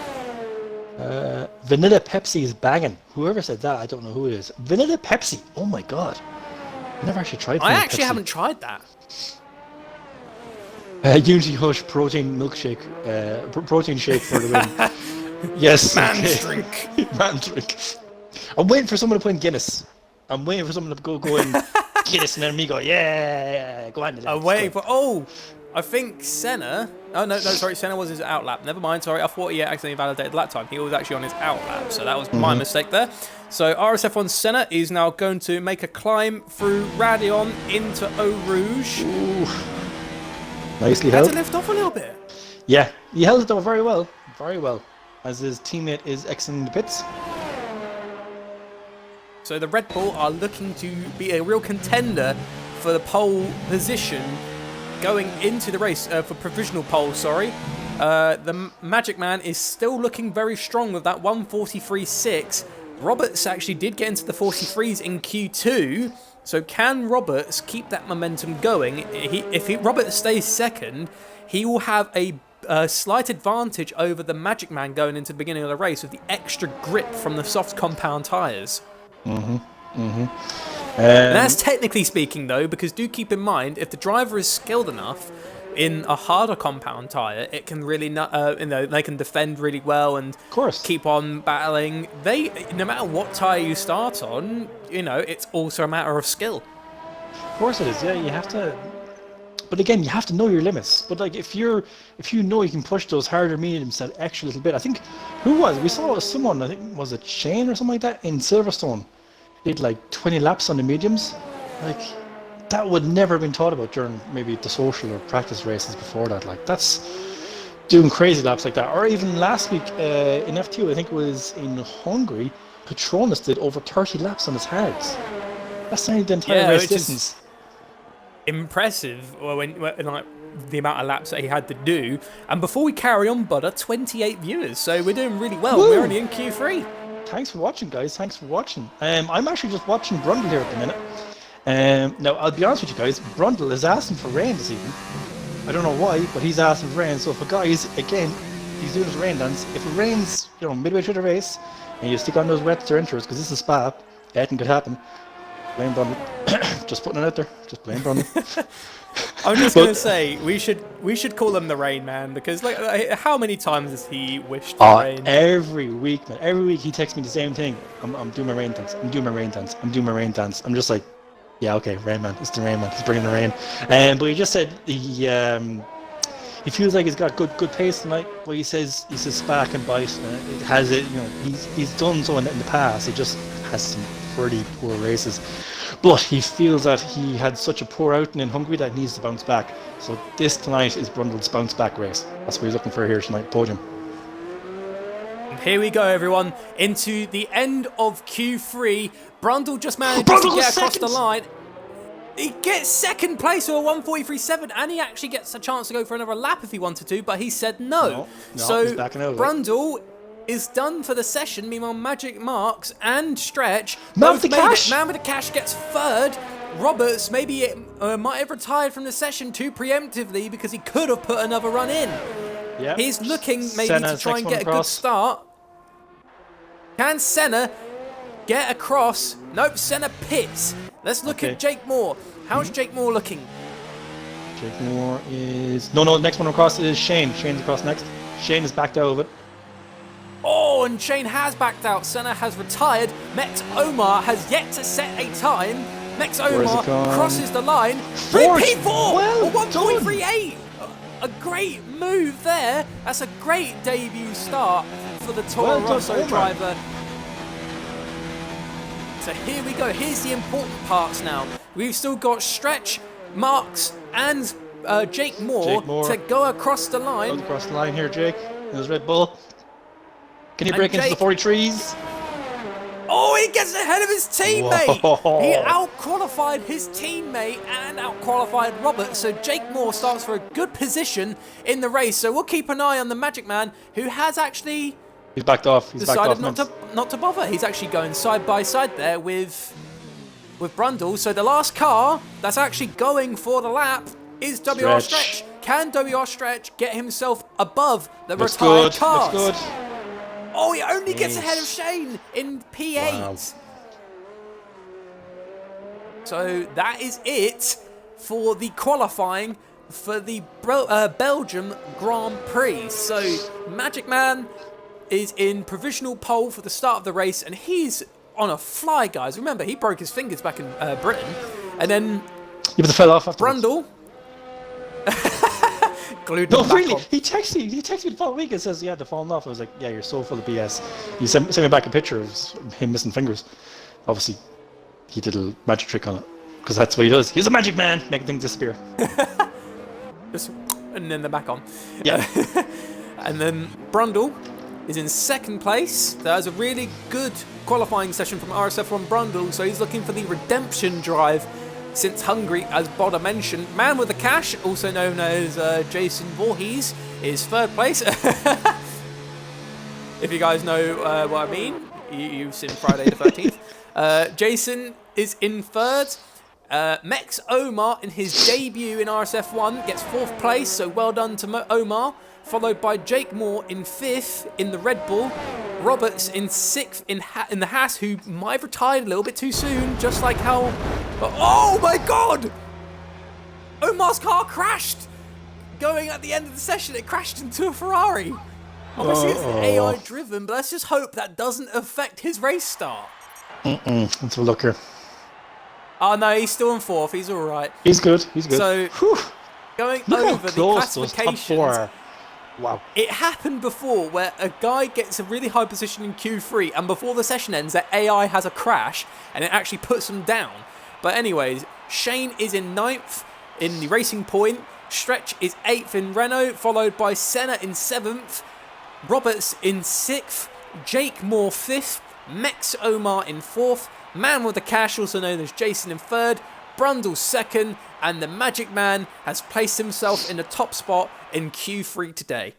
Vanilla Pepsi is banging. Whoever said that, I don't know who it is. Vanilla Pepsi! Oh my god. I never actually tried vanilla I actually Pepsi. haven't tried that. Unity Hush protein milkshake. Protein shake for the win. Yes. Man's drink. Man's drink. I'm waiting for someone to put in Guinness. I'm waiting for someone to go in Guinness and then me go, yeah, go on. I'm waiting for... Oh, I think Senna... Oh, no, sorry, Senna was his out lap. Never mind, sorry, I thought he accidentally validated lap time. He was actually on his out lap, so that was my mistake there. So RSF1 Senna is now going to make a climb through Radion into Eau Rouge. Ooh. Nicely Had held. to lift off a little bit. Yeah, he held it though very well, as his teammate is exiting the pits. So the Red Bull are looking to be a real contender for the pole position going into the race, for provisional pole, sorry. The Magic Man is still looking very strong with that 1:43.6. Roberts actually did get into the 43s in Q2, so can Roberts keep that momentum going? If Roberts stays second, he will have a slight advantage over the Magic Man going into the beginning of the race with the extra grip from the soft compound tyres. And that's technically speaking though, because do keep in mind, if the driver is skilled enough in a harder compound tyre, it can really, they can defend really well and keep on battling. No matter what tyre you start on, it's also a matter of skill. Of course it is, yeah, you have to... But again, you have to know your limits. But like, if you know you can push those harder mediums that extra little bit. I think, we saw someone, I think, was it Shane or something like that, in Silverstone, did like 20 laps on the mediums. Like, that would never have been thought about during maybe the social or practice races before that. Like, that's doing crazy laps like that. Or even last week in F2, I think it was in Hungary, Petronas did over 30 laps on his hards. That's not even the entire race distance. Impressive when like the amount of laps that he had to do. And before we carry on, Butter, 28 viewers, so we're doing really well. Woo! We're only in Q3. Thanks for watching, guys. Thanks for watching. I'm actually just watching Brundle here at the minute. Now, I'll be honest with you guys, Brundle is asking for rain this evening. I don't know why, but he's asking for rain. So for guys, again, he's doing his rain dance. If it rains, midway through the race, and you stick on those wet enters, because this is Spa, anything could happen. Blame Brundle. Just putting it out there. Just blame Brundle. I'm just going to say, we should call him the Rain Man, because like how many times has he wished to rain? Every week, man. Every week he texts me the same thing. I'm doing my rain dance. I'm doing my rain dance. I'm doing my rain dance. I'm just like, yeah, okay, Rain Man. It's the Rain Man. He's bringing the rain. But he just said he feels like he's got good pace tonight. But he says Spa and bite. It has it. He's done so in the past. He just has some pretty poor races. But he feels that he had such a poor outing in Hungary that he needs to bounce back. So this tonight is Brundle's bounce back race. That's what he's looking for here tonight, podium. Here we go, everyone, into the end of Q3. Brundle just managed to get across the line. He gets second place with a 1:43.7, and he actually gets a chance to go for another lap if he wanted to, but he said no. So he's backing over. Brundle is done for the session. Meanwhile, Magic Marks and Stretch Man with the cash. Man with the cash gets third. Roberts maybe might have retired from the session too preemptively because he could have put another run in. Yeah. He's looking maybe to try and get a good start. Can Senna get across? Nope, Senna pits. Let's look at Jake Moore. How's Jake Moore looking? Jake Moore is... No, the next one across is Shane. Shane's across next. Shane is backed out of it. Oh, and Shane has backed out. Senna has retired. Mex Omar has yet to set a time. Mex Omar crosses the line. P4! Well 1.38! A great move there. That's a great debut start for the Toro Rosso driver. So here we go. Here's the important parts now. We've still got Stretch, Marks, and Jake Moore to go across the line. Go across the line here, Jake. There's Red Bull. Can he break into the 43s? Oh, he gets ahead of his teammate. Whoa. He out-qualified his teammate and out-qualified Robert. So Jake Moore starts for a good position in the race. So we'll keep an eye on the Magic Man, who has actually He's backed off. He's backed decided off. not to bother. He's actually going side by side there with Brundle. So the last car that's actually going for the lap is WR Stretch. Can WR Stretch get himself above the retired cars? Looks good. Oh, he only gets ahead of Shane in P8. Wow. So that is it for the qualifying for the Belgium Grand Prix. So Magic Man is in provisional pole for the start of the race, and he's on a fly, guys. Remember, he broke his fingers back in Britain, and then but fell off afterwards. Brundle glued no, him back really. on. He texted me the following week and says, "Yeah, they're falling off." I was like, "Yeah, you're so full of BS." He sent me back a picture of him missing fingers. Obviously, he did a magic trick on it because that's what he does. He's a magic man, making things disappear. And then they're back on. Yeah. And then Brundle is in second place. That was a really good qualifying session from RSF1 Brundle, so he's looking for the redemption drive since Hungary, as Bodder mentioned. Man with the cash, also known as Jason Voorhees, is third place. If you guys know what I mean, you've seen Friday the 13th. Jason is in third. Mex Omar, in his debut in RSF1, gets fourth place, so well done to Omar. Followed by Jake Moore in fifth in the Red Bull. Roberts in sixth in the Haas, who might have retired a little bit too soon, just like how... Oh my god! Omar's car crashed! Going at the end of the session, it crashed into a Ferrari. Obviously, it's AI driven, but let's just hope that doesn't affect his race start. Let's have a look here. Oh no, he's still in fourth. He's all right. He's good. So, going over the classifications, wow. It happened before where a guy gets a really high position in Q3, and before the session ends, that AI has a crash, and it actually puts him down. But anyways, Shane is in ninth in the Racing Point. Stretch is eighth in Renault, followed by Senna in seventh. Roberts in sixth. Jake Moore fifth. Mex Omar in fourth. Man with the cash, also known as Jason, in third. Brundle second, and the Magic Man has placed himself in the top spot in Q3 today.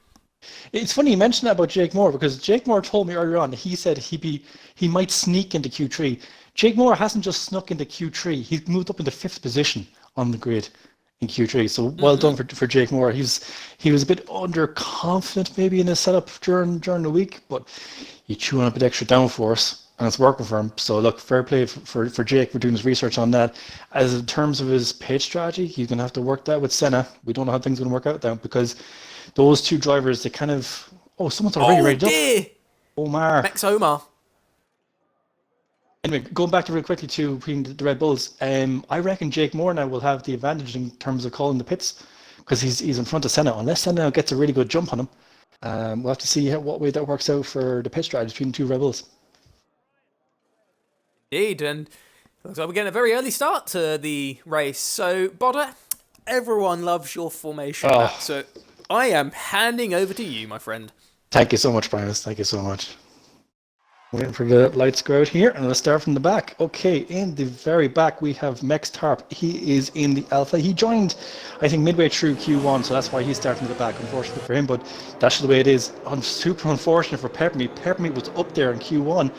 It's funny you mentioned that about Jake Moore, because Jake Moore told me earlier on, he said he might sneak into Q3. Jake Moore hasn't just snuck into Q3, he's moved up into fifth position on the grid in Q3. So well done for Jake Moore. He was a bit underconfident maybe in his setup during the week, but he chewed on a bit extra downforce, and it's working for him. So look, fair play for Jake for doing his research on that. As in terms of his pit strategy, he's going to have to work that with Senna. We don't know how things are going to work out now, because those two drivers, they kind of... Oh, someone's already rated up. Omar. Mex Omar. Anyway, going back to real quickly to the Red Bulls, I reckon Jake Moore now will have the advantage in terms of calling the pits, because he's in front of Senna. Unless Senna gets a really good jump on him, we'll have to see what way that works out for the pit strategy between the two Red Bulls. Indeed, and looks like we're getting a very early start to the race. So, Bodder, everyone loves your formation map, so I am handing over to you, my friend. Thank you so much, Brian. Thank you so much. Waiting for the lights to go out here, and let's start from the back. Okay, in the very back we have Mex Tarp. He is in the Alpha. He joined, I think, midway through Q1, so that's why he's starting at the back, unfortunately for him, but that's the way it is. Super unfortunate for Peppermeat. Peppermeat was up there in Q1,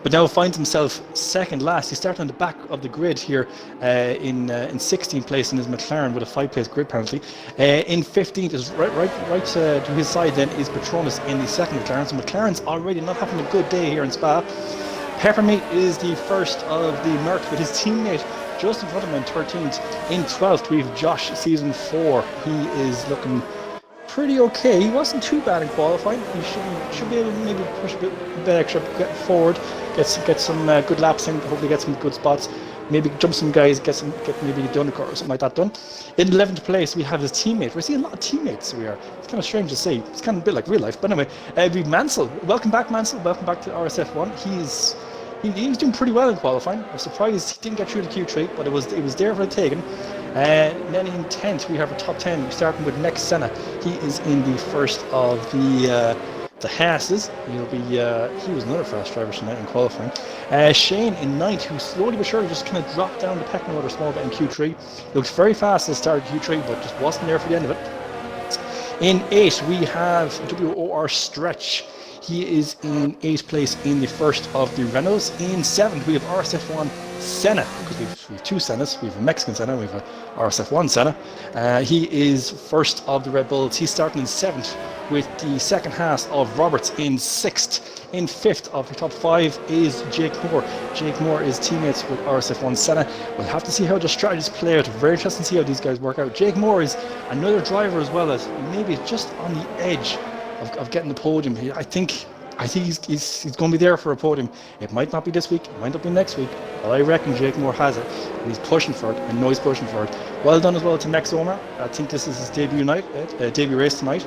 but now finds himself second last. He started on the back of the grid here in 16th place in his McLaren with a 5-place grid penalty. In 15th is right to his side then is Patronus in the second McLaren. So McLaren's already not having a good day here in Spa. Peppermeat is the first of the Merc with his teammate just in front of him in 13th. In 12th we have Josh, season 4. He is looking pretty okay. He wasn't too bad in qualifying. He should be able to maybe push a bit extra forward, get some good laps in, hopefully get some good spots, maybe jump some guys, get maybe the undercut or something like that done. In 11th place we have his teammate. We're seeing a lot of teammates here. It's kind of strange to see. It's kind of a bit like real life, but anyway, we have Mansell. Welcome back, Mansell. Welcome back to RSF1. He was doing pretty well in qualifying. I was surprised he didn't get through the Q3, but it was there for the taking. And then in 10th we have a top 10. We're starting with Mex Senna. He is in the first of the Haas's. He was another fast driver tonight in qualifying. Shane in 9th, who slowly but surely just kind of dropped down the pecking order a small bit in Q3. Looked very fast at the start of Q3, but just wasn't there for the end of it. In 8th we have WOR Stretch. He is in 8th place in the first of the Renaults. In 7th, we have RSF1 Senna, because we have 2 Sennas. We have a Mexican Senna, we have a RSF1 Senna. He is first of the Red Bulls. He's starting in 7th with the second half of Roberts in 6th. In 5th of the top 5 is Jake Moore. Jake Moore is teammates with RSF1 Senna. We'll have to see how the strategies play out. Very interesting to see how these guys work out. Jake Moore is another driver as well, as maybe just on the edge of getting the podium. I think he's going to be there for a podium. It might not be this week, it might not be next week, but I reckon Jake Moore has it, and he's pushing for it. I know he's pushing for it. Well done as well to Max Omar. I think this is his debut race tonight,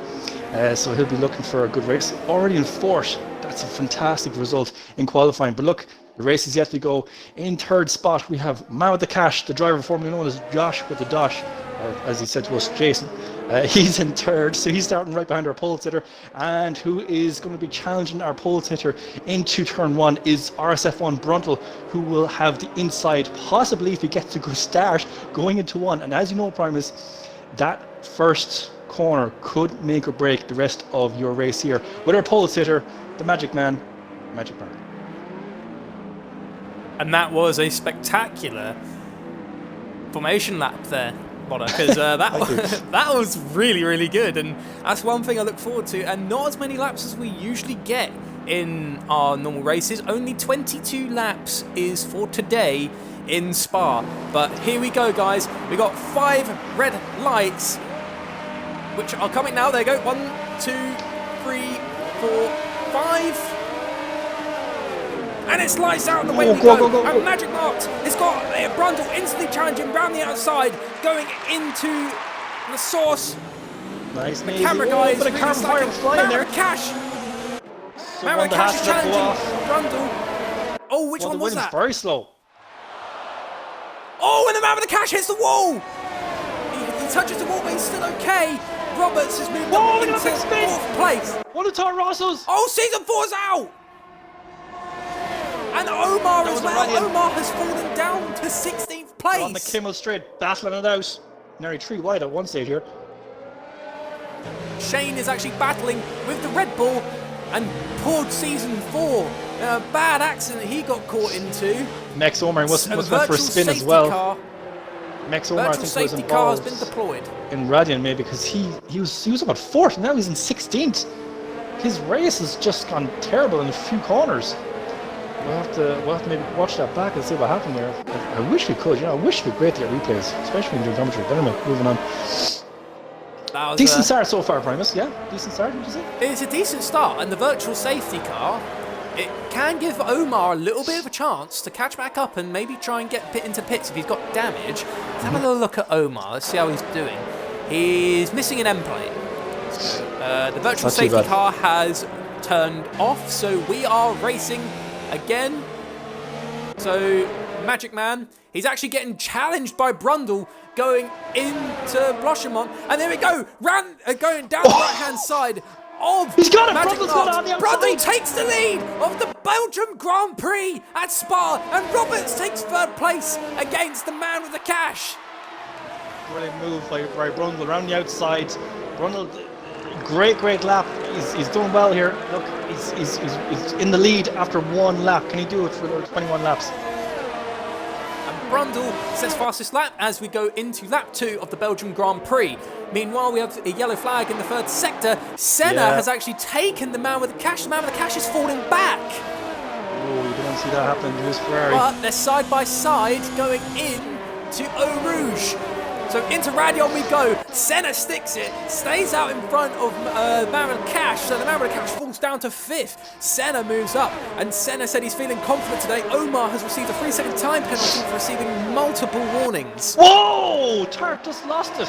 so he'll be looking for a good race. Already in 4th. That's a fantastic result in qualifying. But look, the race is yet to go. In 3rd spot, we have Man with the Cash, the driver formerly known as Josh with the Dosh, or as he said to us, Jason. He's in 3rd, so he's starting right behind our pole sitter. And who is going to be challenging our pole sitter into turn 1 is RSF1 Bruntel, who will have the inside, possibly if he gets a good start, going into 1. And as you know, Primus, that first corner could make or break the rest of your race here. With our pole sitter, the Magic Man, Magic Bar. And that was a spectacular formation lap there, because that was really, really good, and that's one thing I look forward to. And not as many laps as we usually get in our normal races. Only 22 laps is for today in Spa. But here we go, guys. We got 5 red lights, which are coming now. There you go. 1, 2, 3, 4, 5. And it's lights out, and away we go. And Magic Marks has got Brundle instantly challenging round the outside, going into the source. Nice, the camera guys. But a camera fire flying there. Cash. Mara Cash is challenging Brundle. Oh, which one was that? Very slow. Oh, and the man with the Cash hits the wall. He touches the wall, but he's still okay. Roberts has moved up into 4th place. One of Toro Rosso's. Oh, season 4's out. And Omar as well. Omar has fallen down to 16th place. They're on the Kimmel Straight, battling it out. Nearly 3 wide at one stage here. Shane is actually battling with the Red Bull and poured season 4. A bad accident he got caught into. Max Omar was went for a spin as well. Max Omar, I think, was involved. Car has been deployed in Radian, maybe, because he was about 4th, now he's in 16th. His race has just gone terrible in a few corners. We'll have to maybe watch that back and see what happened there. I wish we could, I wish we'd great to get replays, especially in geometry. But anyway, moving on. Decent start so far, Primus. Yeah, decent start, would you say? It's a decent start, and the virtual safety car, it can give Omar a little bit of a chance to catch back up and maybe try and get into pits if he's got damage. Let's have a little look at Omar. Let's see how he's doing. He's missing an end plate. The virtual safety car has turned off, so we are racing again. So Magic Man, he's actually getting challenged by Brundle going into Blochemont, and there we go, going down the right hand side of He's got it. Magic Brundle's got it on the outside. Brundle takes the lead of the Belgium Grand Prix at Spa, and Roberts takes 3rd place against the man with the cash. Brilliant move by Brundle around the outside. Brundle, great lap. He's doing well here. Look, he's in the lead after 1 lap. Can he do it for 21 laps? And Brundle says fastest lap as we go into lap 2 of the Belgium Grand Prix. Meanwhile, we have a yellow flag in the 3rd sector. Senna has actually taken the man with the cash. The man with the cash is falling back. Oh, you don't see that happen to this Ferrari. But they're side by side going in to Eau Rouge. So into Radion we go. Senna sticks it, stays out in front of Man with the Cash. So the Man with the Cash falls down to 5th. Senna moves up, and Senna said he's feeling confident today. Omar has received a 3-second time penalty for receiving multiple warnings. Whoa! Tart just lost it.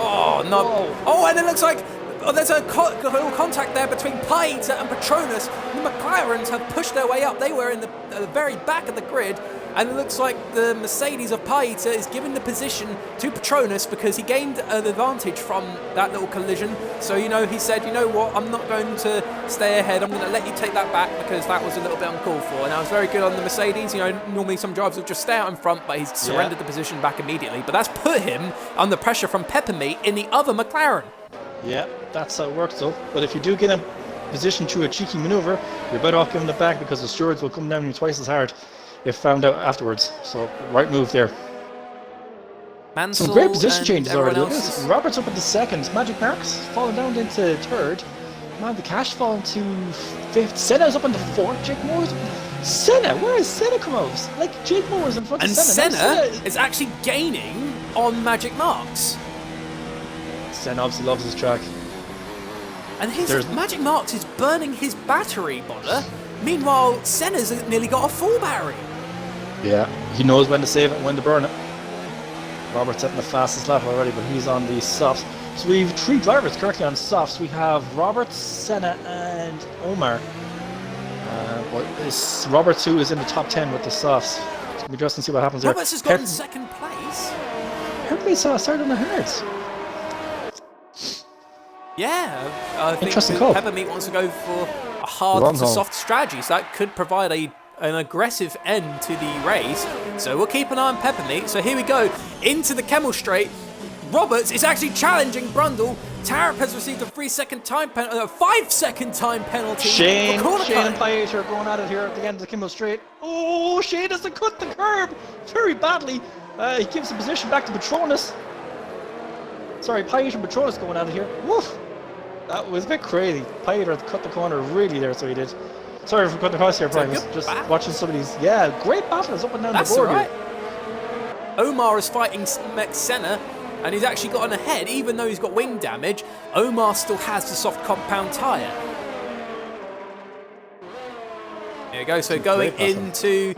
Oh, no. Whoa. Oh, and it looks like there's a little contact there between Paita and Petronas. The McLarens have pushed their way up. They were in the very back of the grid. And it looks like the Mercedes of Paita is giving the position to Petronas because he gained an advantage from that little collision. So, he said, you know what, I'm not going to stay ahead. I'm going to let you take that back because that was a little bit uncalled for. And that was very good on the Mercedes. Normally some drivers will just stay out in front, but he's surrendered the position back immediately. But that's put him under pressure from Peppermeat in the other McLaren. Yeah, that's how it works though. But if you do get in position through a cheeky maneuver, you're better off giving it back because the stewards will come down on you twice as hard if found out afterwards. So, right move there. Some great Mansell position and changes everyone already. Look at else this. is... Roberts up into second. Magic Marks falling down into third. Man, the Cash falling to fifth. Senna's up into fourth. Jake Moore's... Senna? Where has Senna come out? Like, Jake Moore's in front And of Senna. Senna is actually gaining on Magic Marks. Senna obviously loves his track. And his Magic Marks is burning his battery, Bonner. Meanwhile, Senna's nearly got a full battery. Yeah, he knows when to save it and when to burn it. Robert's setting the fastest lap already, but he's on the softs. So we have 3 drivers currently on softs. We have Roberts, Senna, and Omar. But it's Roberts who is in the top 10 with the softs. It's going to be interesting to see what happens there. Roberts has got in second place. Everybody saw started on the hards. Yeah, I think Interesting call. Peppermeat wants to go for a hard to soft strategy, so that could provide an aggressive end to the race. So we'll keep an eye on Peppermeat. So here we go into the Kemmel Straight. Roberts is actually challenging Brundle. Tarap has received a 5-second time penalty. Shane and Pyatt are going at it here at the end of the Kemmel Straight. Oh, Shane has to cut the curb very badly. He gives the position back to Petronas. Sorry, Pyatt and Petronas going at it here. Woof. That was a bit crazy. Pyatt cut the corner really there, so he did. Sorry for cutting across here, Primus. Just watching some of these. Yeah, great battles up and down the board. That's right. Omar is fighting Max Senna, and he's actually gotten ahead, even though he's got wing damage. Omar still has the soft compound tyre. There you go. So going into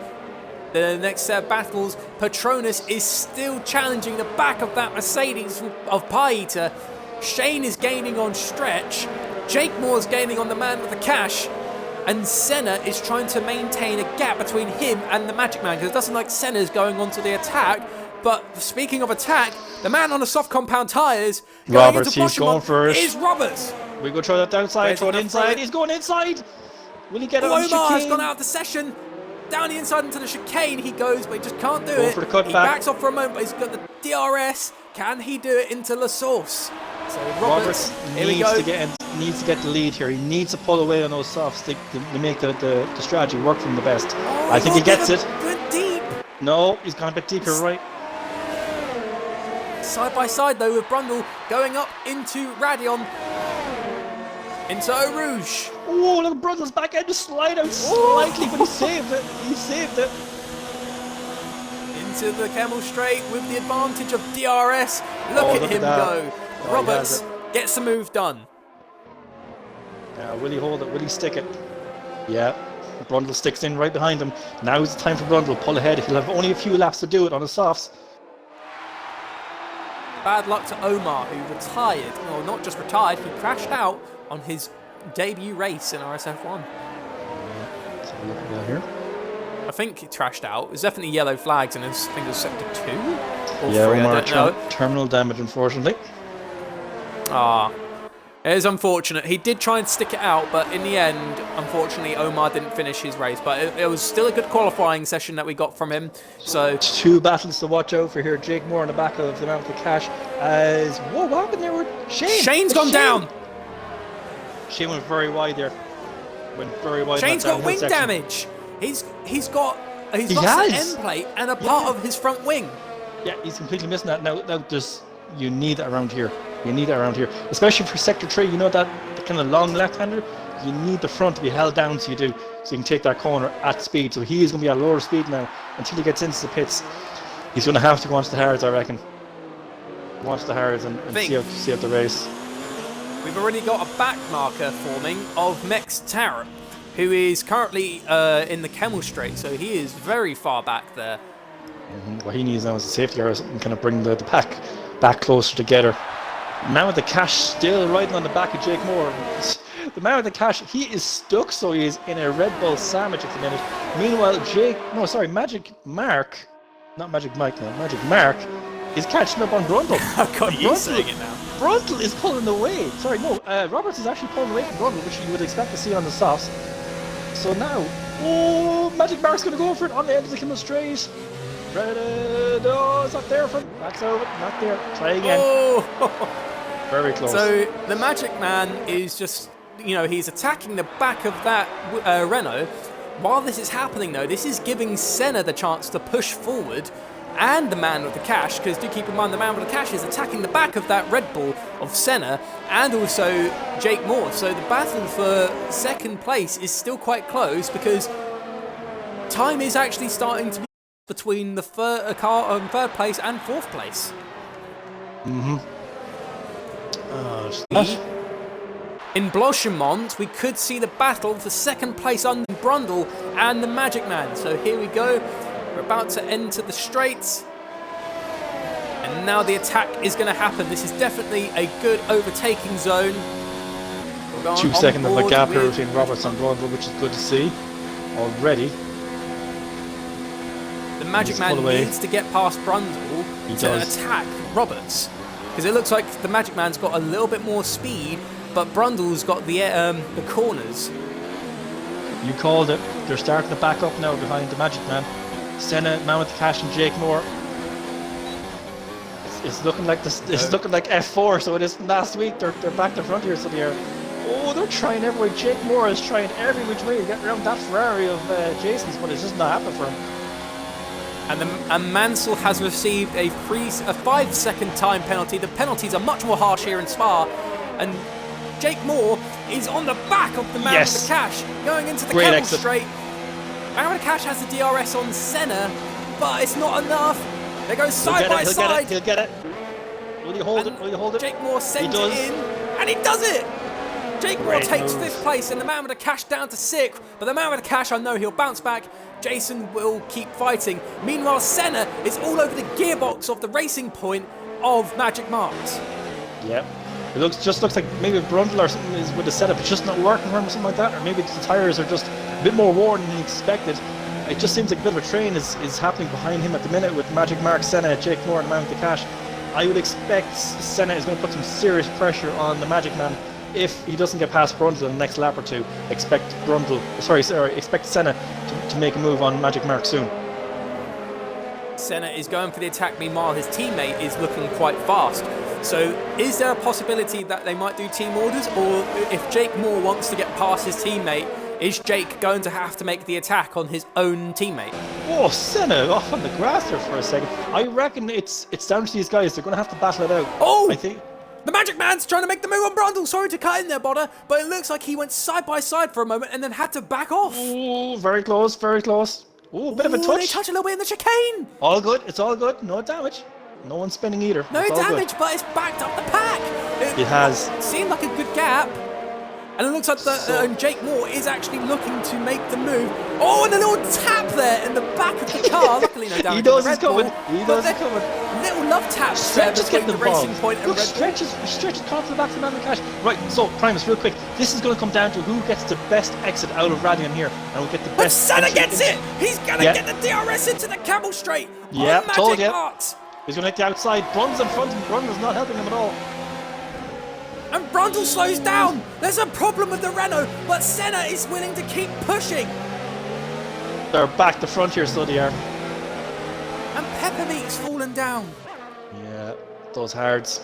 the next set of battles, Petronas is still challenging the back of that Mercedes of Pyatt. Shane is gaining on Stretch. Jake Moore's gaining on the man with the cash. And Senna is trying to maintain a gap between him and the Magic Man, because it doesn't like Senna's going on to the attack. But speaking of attack, the man on the soft compound tyres Roberts, he's going first. Is Roberts. We go throw that downside, throw it inside. He's going inside. Will he get it on the chicane? Omar has gone out of the session. Down the inside into the chicane he goes, but he just can't do it. For the cutback. He backs off for a moment, but he's got the DRS. Can he do it into La Source? So Roberts needs to get the lead here. He needs to pull away on those softs to make the strategy work for him the best. I think he gets it. Good deep. No, he's gone a bit deeper, right? Side by side though, with Brundle going up into Radion, into Eau Rouge. Oh, look, Brundle's back end just slide out slightly, but he saved it. He saved it. Into the Kemmel Straight with the advantage of DRS. Look at him go. Roberts gets the move done. Will he hold it? Will he stick it? Yeah. Brundle sticks in right behind him. Now is the time for Brundle. Pull ahead. He'll have only a few laps to do it on the softs. Bad luck to Omar, who retired. Well, not just retired, he crashed out on his debut race in RSF1. Let's have a look at that here. I think he trashed out. There's definitely yellow flags in his, I think it was sector 2 or 3, Omar, I don't know. Terminal damage, unfortunately. It is unfortunate. He did try and stick it out, but in the end, unfortunately, Omar didn't finish his race. But it was still a good qualifying session that we got from him. So 2 battles to watch out for here. Jake Moore on the back of the man with the cash. Whoa, what happened there with Shane? Shane's gone down. Shane went very wide there. Went very wide. Shane's got wing damage. He's lost the end plate and a part of his front wing. Yeah, he's completely missing that. Now you need it around here. You need it around here, especially for sector 3. You know that kind of long left-hander. You need the front to be held down, so you can take that corner at speed. So he is going to be at lower speed now until he gets into the pits. He's going to have to go onto the hards, I reckon. Go onto the hards and see out the race. We've already got a back marker forming of Mex Tarrant, who is currently in the Kemmel Straight, so he is very far back there. What he needs now is a safety car or something, kind of bring the pack back closer together. Man with the cash still riding on the back of Jake Moore. The man with the cash, he is stuck, so he is in a Red Bull sandwich at the minute. Meanwhile, Magic Mark is catching up on Brundle. I've got you saying it now. Brundle is pulling away. Roberts is actually pulling away from Brundle, which you would expect to see on the softs. So now, Magic Mark's going to go for it on the end of the Kemmel Straight. It's not there for him. That's over. Not there. Try again. Very close. So the Magic Man is just, he's attacking the back of that Renault. While this is happening, though, this is giving Senna the chance to push forward, and the man with the cash, because do keep in mind the man with the cash is attacking the back of that Red Bull of Senna, and also Jake Moore. So the battle for second place is still quite close, because time is actually starting to be between the third place and fourth place. In Blochemont, we could see the battle for second place under Brundle and the Magic Man. So here we go. We're about to enter the straights. And now the attack is going to happen. This is definitely a good overtaking zone. 2 seconds of a gap here between Roberts and Brundle, which is good to see already. The Magic Man needs to get past Brundle to attack Roberts. Because it looks like the Magic Man's got a little bit more speed, but Brundle's got the corners. You called it. They're starting to back up now behind the Magic Man. Senna, man with the cash, and Jake Moore. It's looking like this. It's looking like F4. So it is from last week. They're back to front here. So they're trying every way. Jake Moore is trying every which way to get around that Ferrari of Jason's, but it's just not happening for him. And Mansell has received a 5-second time penalty. The penalties are much more harsh here in Spa, and Jake Moore is on the back of the man with the cash, going into the Camel straight. Man with the cash has the DRS on Senna, but it's not enough. They go side by side. He'll get it. Will you hold it? Will you hold it? Jake Moore sends it in, and he does it. Jake Moore takes 5th place, and the man with the cash down to 6th. But the man with the cash, I know he'll bounce back. Jason will keep fighting. Meanwhile, Senna is all over the gearbox of the Racing Point of Magic Marks. Yep. It just looks like maybe Brundle or something is with the setup. It's just not working for him or something like that. Or maybe the tyres are just a bit more worn than he expected. It just seems like a bit of a train is happening behind him at the minute with Magic Mark, Senna, Jake Moore, and the man with the cash. I would expect Senna is going to put some serious pressure on the Magic Man. If he doesn't get past Brundle in the next lap or two, expect Senna to make a move on Magic Mark soon. Senna is going for the attack, meanwhile his teammate is looking quite fast. So is there a possibility that they might do team orders, or if Jake Moore wants to get past his teammate, is Jake going to have to make the attack on his own teammate? Oh, Senna off on the grass there for a second. I reckon it's down to these guys. They're going to have to battle it out. Oh! I think the Magic Man's trying to make the move on Brundle. Sorry to cut in there, Bodder, but it looks like he went side by side for a moment and then had to back off. Oh, very close, very close. Oh, a bit of a touch. They touch a little bit in the chicane. All good. It's all good. No damage. No one's spinning either. No damage, but it's backed up the pack. It has. Seemed like a good gap. And it looks like Jake Moore is actually looking to make the move. Oh, and a little tap there in the back of the car. Luckily, no damage. He knows he's he's coming. He knows he's coming. Little love taps Stretch is getting the Racing Point and Look, Red Bull. Stretch is caught to the back of the man with the cash. Right, so Primus, real quick. This is going to come down to who gets the best exit out of Radion here, and will get the best. But Senna gets it. He's gonna get the DRS into the Camel straight. Yeah, told you. Marks. He's going to hit the outside. Brundle's in front of him. Brundle's not helping him at all. And Brundle slows down. There's a problem with the Renault, but Senna is willing to keep pushing. They're back to front here, so they are. And Peppermeat's fallen down. Yeah, those hards.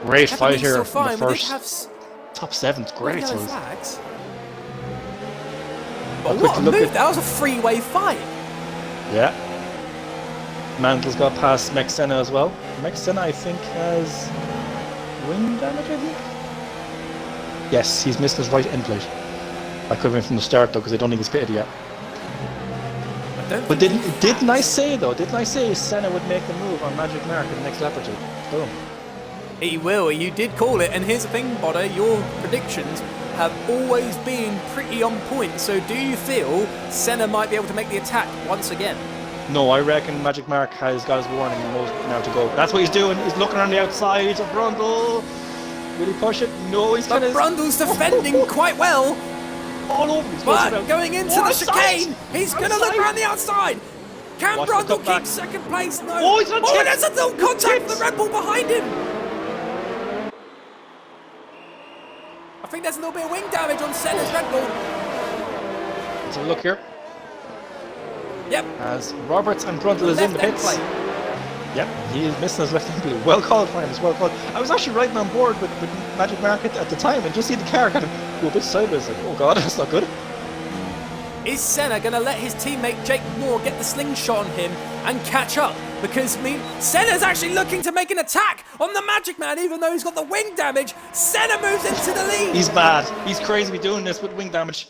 Great fight here in the first. Top 7's great. Flags. But what a move. That was a three-way fight. Yeah. Mantle's got past Mech Senna as well. Mech Senna, I think, has wing damage, I think? Yes, he's missed his right end plate. I could have been from the start, though, because I don't think he's pitted yet. But didn't I say Senna would make the move on Magic Mark in the next lap or two? Boom. He will. You did call it. And here's the thing, Bodder, your predictions have always been pretty on point. So do you feel Senna might be able to make the attack once again? No, I reckon Magic Mark has got his warning and knows now to go. That's what he's doing. He's looking on the outside of Brundle. Will he push it? No, he's kind of... Brundle's defending quite well. All over. But going into the chicane, he's going to look around the outside. Can Brundle keep second place? No. Oh, he's on there's a little contact with the Red Bull behind him. I think there's a little bit of wing damage on Senna's Red Bull. Let's have a look here. Yep. As Roberts and Brundle is in the pits. Yep, he is missing his left hand blue. Well called, Primus, well called. I was actually riding on board with Magic Market at the time and just see the car kind of go a bit sideways, like, oh god, that's not good. Is Senna going to let his teammate Jake Moore get the slingshot on him and catch up? Because, Senna's actually looking to make an attack on the Magic Man, even though he's got the wing damage. Senna moves into the lead. He's mad. He's crazy to be doing this with wing damage.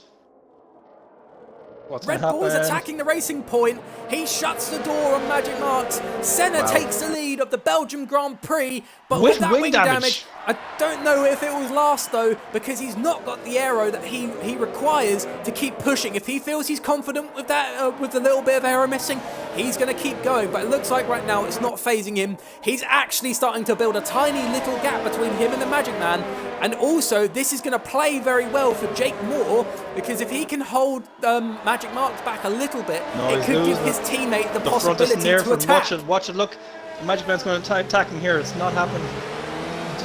What's Red Bull's attacking the racing point. He shuts the door on Magic Marks. Senna takes the lead of the Belgium Grand Prix, but with that wing damage, I don't know if it was last though, because he's not got the aero that he requires to keep pushing. If he feels he's confident with that, with a little bit of aero missing, he's going to keep going. But it looks like right now it's not phasing him. He's actually starting to build a tiny little gap between him and the Magic Man. And also, this is going to play very well for Jake Moore, because if he can hold Magic Marks back a little bit, it could give his teammate the possibility to attack. Watch it, look. The Magic Man's going to attack him here. It's not happening.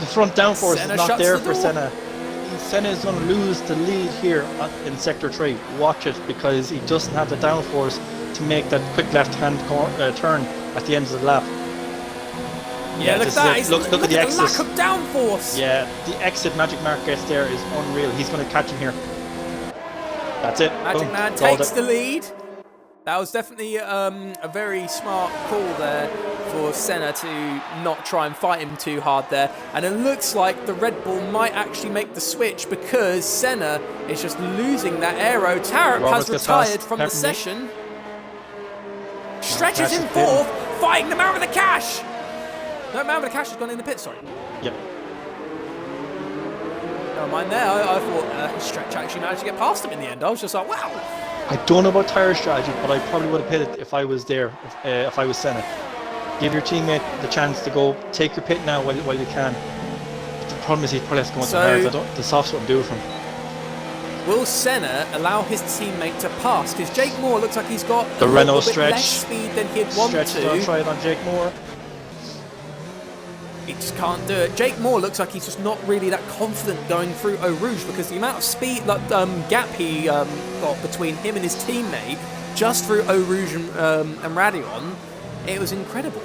The front downforce is not there for Senna. Senna is going to lose the lead here in Sector 3. Watch it, because he doesn't have the downforce to make that quick left-hand turn at the end of the lap. Yeah, look at that. Look at the exit. Lack of downforce. Yeah, the exit Magic Mark gets there is unreal. He's going to catch him here. That's it. Magic Man takes the lead. That was definitely a very smart call there for Senna to not try and fight him too hard there. And it looks like the Red Bull might actually make the switch, because Senna is just losing that aero. Tarap has retired from the session. Stretch is in fourth, fighting the man with the cash. No, man with the cash has gone in the pit, sorry. Yep. Never mind there. I thought Stretch actually managed to get past him in the end. I was just like, wow. I don't know about tyre strategy, but I probably would have pitted if I was there, if I was Senna. Give your teammate the chance to go, take your pit now while you can. But the problem is he probably has to go into the hard. The softs won't do it for him. Will Senna allow his teammate to pass? Because Jake Moore looks like he's got the Renault stretch. Less speed than he'd want to. Don't try it on Jake Moore. He just can't do it. Jake Moore looks like he's just not really that confident going through Eau Rouge, because the amount of speed, gap he got between him and his teammate just through Eau Rouge and Radion, it was incredible.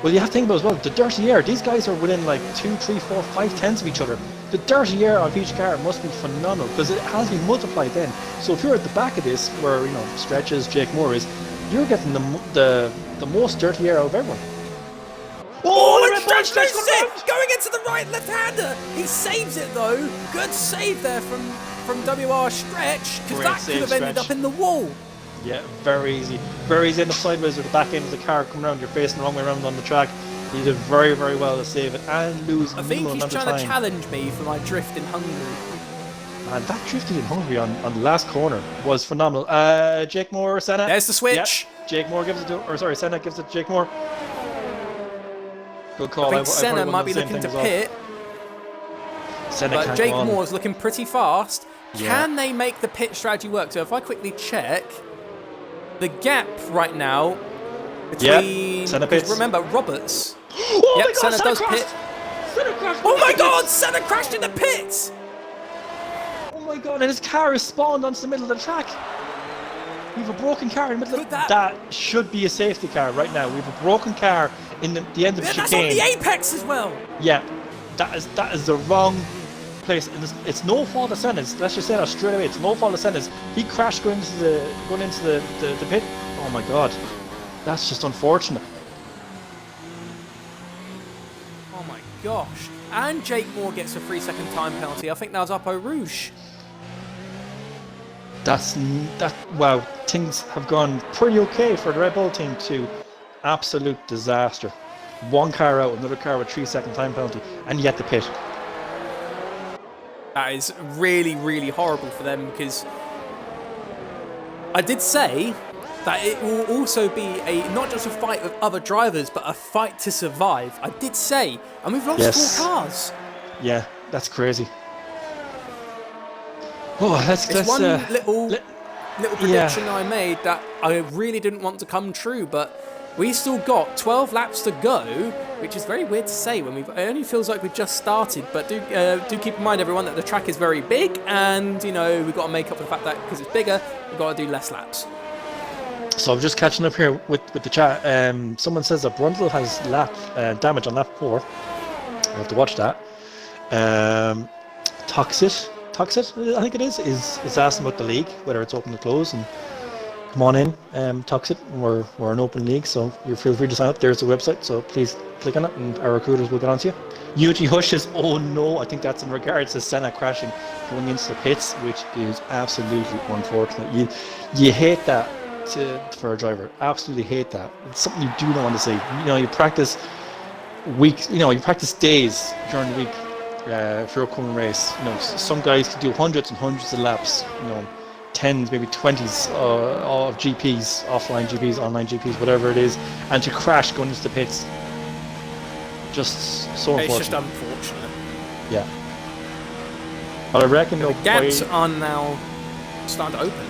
Well, you have to think about as well, the dirty air. These guys are within like 2, 3, 4, 5 tenths of each other. The dirty air of each car must be phenomenal, because it has been multiplied then. So if you're at the back of this, where Stretches, Jake Moore is, you're getting the most dirty air out of everyone. Stretch going into the right left-hander. He saves it though. Good save there from WR Stretch, because that could have ended up in the wall. Yeah, very easy. Very easy in the sideways with the back end of the car coming around. You're facing the wrong way around on the track. He did very, very well to save it and lose I think he's trying to challenge me for my drift in Hungary. Man, that drifting in Hungary on the last corner was phenomenal. Jake Moore, Senna. There's the switch. Yep. Jake Moore gives it to, Senna gives it to Jake Moore. Good call. I think Senna might be looking to pit. But Jake Moore's looking pretty fast. Yeah. Can they make the pit strategy work? So if I quickly check, the gap right now between... Senna pits. Remember, Roberts. Oh my God, Senna does pit. Senna crashed. Oh my God, Senna crashed in the pit! Oh my God, and his car is spawned onto the middle of the track. We have a broken car in the middle of that should be a safety car right now. We have a broken car in the end of the chicane. That's on the apex as well. Yeah, that is the wrong place. And it's no fault of Senna's. Let's just say that straight away. It's no fault of Senna's. He crashed going into the pit. Oh my God, that's just unfortunate. Oh my gosh! And Jake Moore gets a 3-second time penalty. I think that was up Eau Rouge. Wow, things have gone pretty okay for the Red Bull team to absolute disaster. One car out, another car with 3-second time penalty, and yet the pit. That is really, really horrible for them, because I did say that it will also be not just a fight with other drivers, but a fight to survive. I did say, and we've lost 4 cars. Yeah, that's crazy. Oh, let's one little prediction I made that I really didn't want to come true, but we still got 12 laps to go, which is very weird to say when it only feels like we've just started. But do keep in mind, everyone, that the track is very big, and we've got to make up for the fact that because it's bigger, we've got to do less laps. So I'm just catching up here with the chat. Someone says that Brundle has lap damage on lap 4. I have to watch that. Toxit, I think it is asking about the league, whether it's open or closed, and come on in, Toxit. We're an open league, so you feel free to sign up. There's the website, so please click on it, and our recruiters will get on to you. Unity Hush is, oh no, I think that's in regards to Senna crashing going into the pits, which is absolutely unfortunate. You hate that for a driver. Absolutely hate that. It's something you do not want to say. You practice weeks, you practice days during the week for your upcoming race. Some guys can do hundreds and hundreds of laps, 10s, maybe 20s of GPs, offline GPs, online GPs, whatever it is, and to crash going into the pits. Just so unfortunate. It's just unfortunate. Yeah. But I reckon the gaps are now starting to open.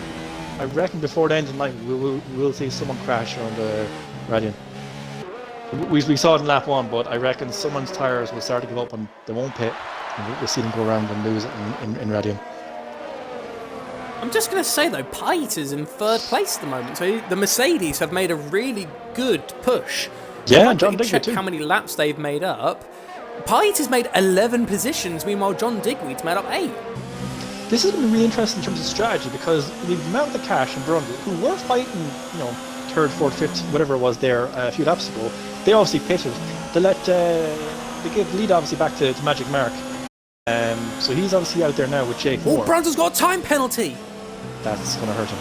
I reckon before the end of the night we'll see someone crash on the Radian. We saw it in lap 1, but I reckon someone's tyres will start to give up and they won't pit, and we'll see them go around and lose it in Radian. I'm just going to say though, Pite is in 3rd place at the moment, so the Mercedes have made a really good push. Yeah, John Digweed check too. How many laps they've made up. Pite has made 11 positions, meanwhile John Digweed's made up 8. This is really interesting in terms of strategy, because we've met the Cash and Brundle, who were fighting, 3rd, 4th, 5th, whatever it was there a few laps ago. They obviously pitted. They gave lead obviously back to Magic Mark. So he's obviously out there now with Jake Moore. Brundle's got a time penalty. That's going to hurt him.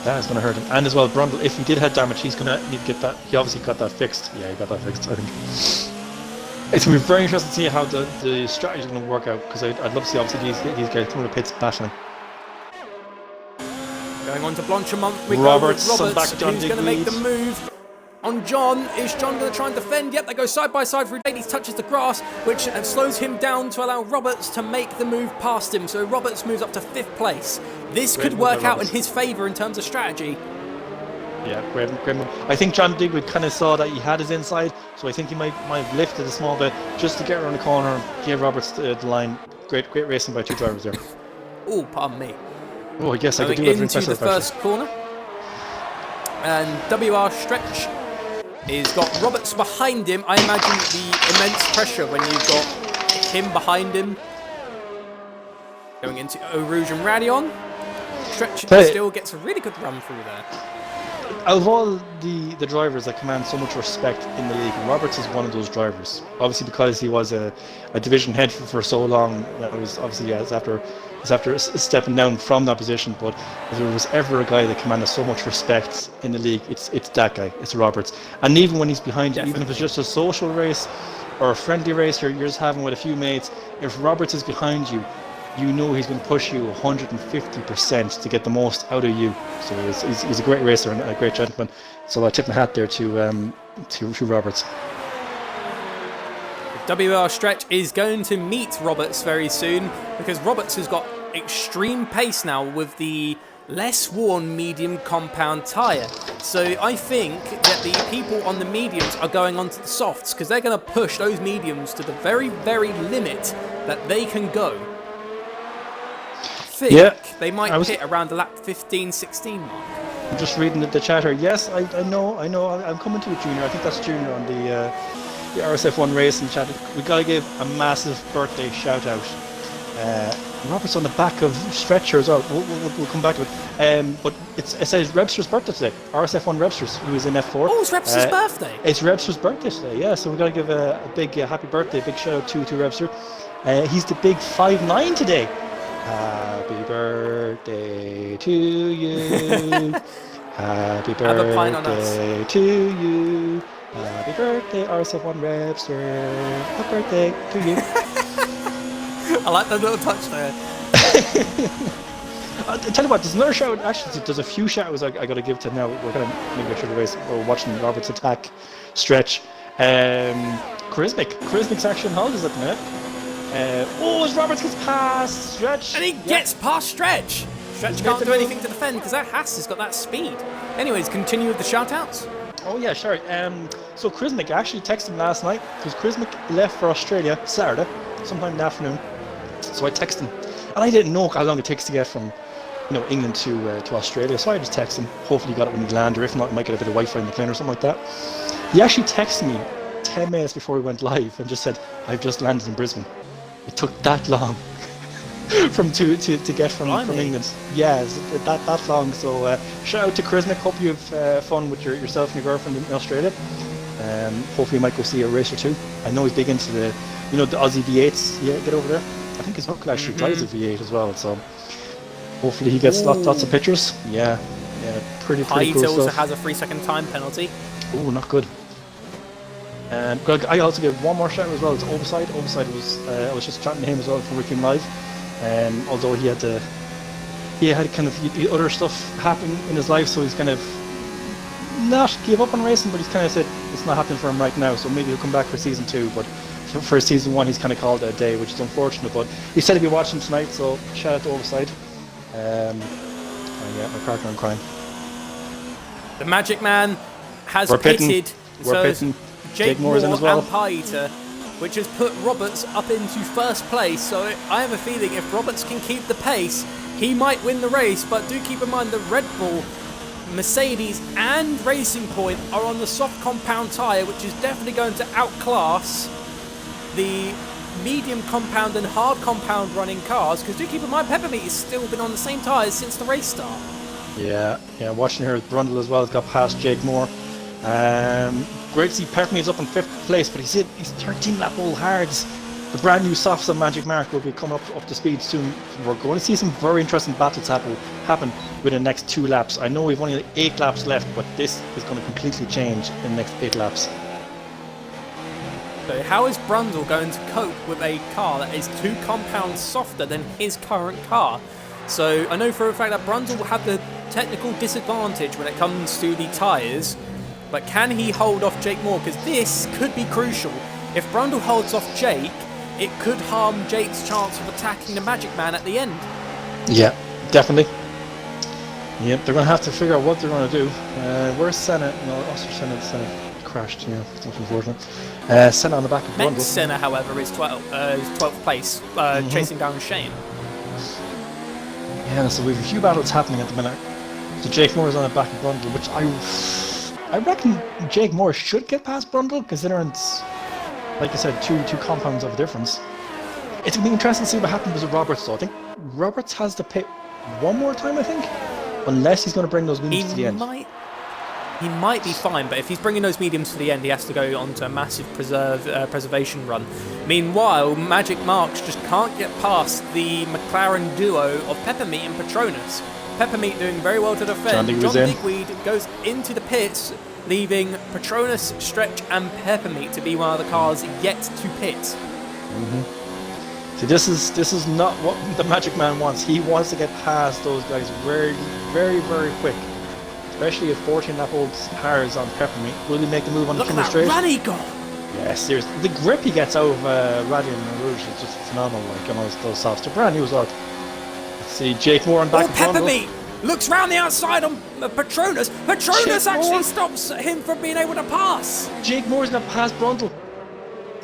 That is going to hurt him. And as well, Brundle, if he did have damage, he's going to need to get that. He obviously got that fixed. Yeah, he got that fixed, I think. It's going to be very interesting to see how the strategy is going to work out, because I'd love to see obviously these guys through the pits battling. Going on to Blanchimont, we Roberts, go with Roberts, back John who's going to make the move on John. Is John going to try and defend? Yep, they go side by side through lane. He touches the grass, which slows him down to allow Roberts to make the move past him. So Roberts moves up to 5th place. This could work out in his favour in terms of strategy. Yeah, great move. I think John Digweed kind of saw that he had his inside, so I think he might have lifted a small bit just to get around the corner and give Roberts the line. Great racing by 2 drivers there. Oh, pardon me. Oh, I guess I could do it into the first corner. And WR Stretch is got Roberts behind him. I imagine the immense pressure when you've got him behind him. Going into Eau Rouge and Radion. Stretch still gets a really good run through there. Out of all the drivers that command so much respect in the league, Roberts is one of those drivers. Obviously, because he was a division head for so long. It was obviously it's after stepping down from that position. But if there was ever a guy that commanded so much respect in the league, it's that guy. It's Roberts. And even when he's behind you, even if it's just a social race or a friendly race you're just having with a few mates, if Roberts is behind you, you know he's going to push you 150% to get the most out of you. So he's a great racer and a great gentleman. So I tip my hat there to Roberts. WR Stretch is going to meet Roberts very soon, because Roberts has got extreme pace now with the less worn medium compound tyre. So I think that the people on the mediums are going onto the softs, because they're going to push those mediums to the very, very limit that they can go. I think they might hit around the lap 15-16 mark. I'm just reading the chat here. Yes, I know. I'm coming to it, Junior. I think that's Junior on the RSF1 racing chat. We got to give a massive birthday shout out. Robert's on the back of Stretcher as well. We'll come back to it. But it says Rebster's birthday today. RSF1 Rebster's, who is in F4. Oh, it's Rebster's birthday. It's Rebster's birthday today. Yeah, so we got to give a big happy birthday, big shout out to Rebster. He's the big 5'9" today. Happy birthday to you. Happy birthday to you. Happy birthday, RSF1 Webster. Happy birthday to you. I like that little touch there. I'll tell you what, there's another shout. Actually, there's a few shout outs I got to give to now. We're going to maybe make sure the race. We're watching Robert's attack stretch. Charismic's actually on holidays at the minute. As Roberts gets past Stretch. And he gets past Stretch. Stretch can't do anything to defend because that Haas has got that speed. Anyways, continue with the shout-outs. Oh yeah, sure. So Charismic actually texted him last night, because Charismic left for Australia Saturday, sometime in the afternoon. So I texted him. And I didn't know how long it takes to get from England to Australia. So I just texted him. Hopefully he got it when he landed, or if not, he might get a bit of Wi-Fi in the plane or something like that. He actually texted me 10 minutes before we went live and just said, "I've just landed in Brisbane." It took that long to get from England. Yeah, that long. So shout out to Charisma. Hope you have fun with yourself and your girlfriend in Australia. Hopefully you might go see a race or two. I know he's big into the Aussie V8s. Yeah, get over there. I think his uncle actually drives a V8 as well. So hopefully he gets lots of pictures. Yeah, pretty cool Height also stuff. has a 3-second time penalty. Oh, not good. I also give one more shout out as well. It's Overside. Overside was I was just chatting to him as well before we came live. Although he had kind of other stuff happen in his life, so he's kind of not give up on racing, but he's kind of said it's not happening for him right now. So maybe he'll come back for season 2. But for season 1, he's kind of called it a day, which is unfortunate. But he said he'd be watching tonight, so shout out to Overside. Yeah, my partner, I'm crying. The Magic Man has pitted. We're pitting. Jake Moore in as well. and Pie-Eater, which has put Roberts up into first place. So I have a feeling if Roberts can keep the pace, he might win the race. But do keep in mind that Red Bull, Mercedes and Racing Point are on the soft compound tyre, which is definitely going to outclass the medium compound and hard compound running cars. Because do keep in mind, Peppermeat has still been on the same tyres since the race start. Yeah, watching here, Brundle as well has got past Jake Moore. Great to see Peppermeat's up in 5th place, but he's 13 lap old hards. The brand new softs on Magic Mark will be coming up to speed soon. We're going to see some very interesting battles happen within the next 2 laps. I know we've only 8 laps left, but this is going to completely change in the next 8 laps. So how is Brundle going to cope with a car that is 2 compounds softer than his current car? So I know for a fact that Brundle will have the technical disadvantage when it comes to the tyres, but can he hold off Jake Moore? Because this could be crucial. If Brundle holds off Jake, it could harm Jake's chance of attacking the Magic Man at the end. Yeah, definitely. Yep, they're going to have to figure out what they're going to do. Where's Senna? No, also Senna crashed, that's unfortunate. Senna on the back of Brundle. Senna, however, is 12th place, chasing down Shane. Yeah, so we have a few battles happening at the minute. So Jake Moore is on the back of Brundle, which I reckon Jake Moore should get past Brundle, considering it's, like I said, two compounds of a difference. It's going to be interesting to see what happens with Roberts, though. I think Roberts has to pit one more time, I think, unless he's going to bring those mediums to the end. He might be fine, but if he's bringing those mediums to the end, he has to go on to a massive preservation run. Meanwhile, Magic Marks just can't get past the McLaren duo of Peppermeat and Patronus. Peppermeat doing very well to defend. John Digweed goes into the pits, leaving Patronus, Stretch and Peppermeat to be one of the cars yet to pit. See, this is not what the Magic Man wants. He wants to get past those guys very, very, very quick. Especially if 14-lap-old Harris on Peppermeat. Will he make the move on the Kinder straight? Look at that run he got! Yeah, seriously. The grip he gets out of Radian and Rouge is just phenomenal. Like, those softs. They're brand new as well. Let's see, Jake Moore on back of Peppermeat looks round the outside on Patronus. Patronus actually stops him from being able to pass. Jake Moore's going to pass Brundle.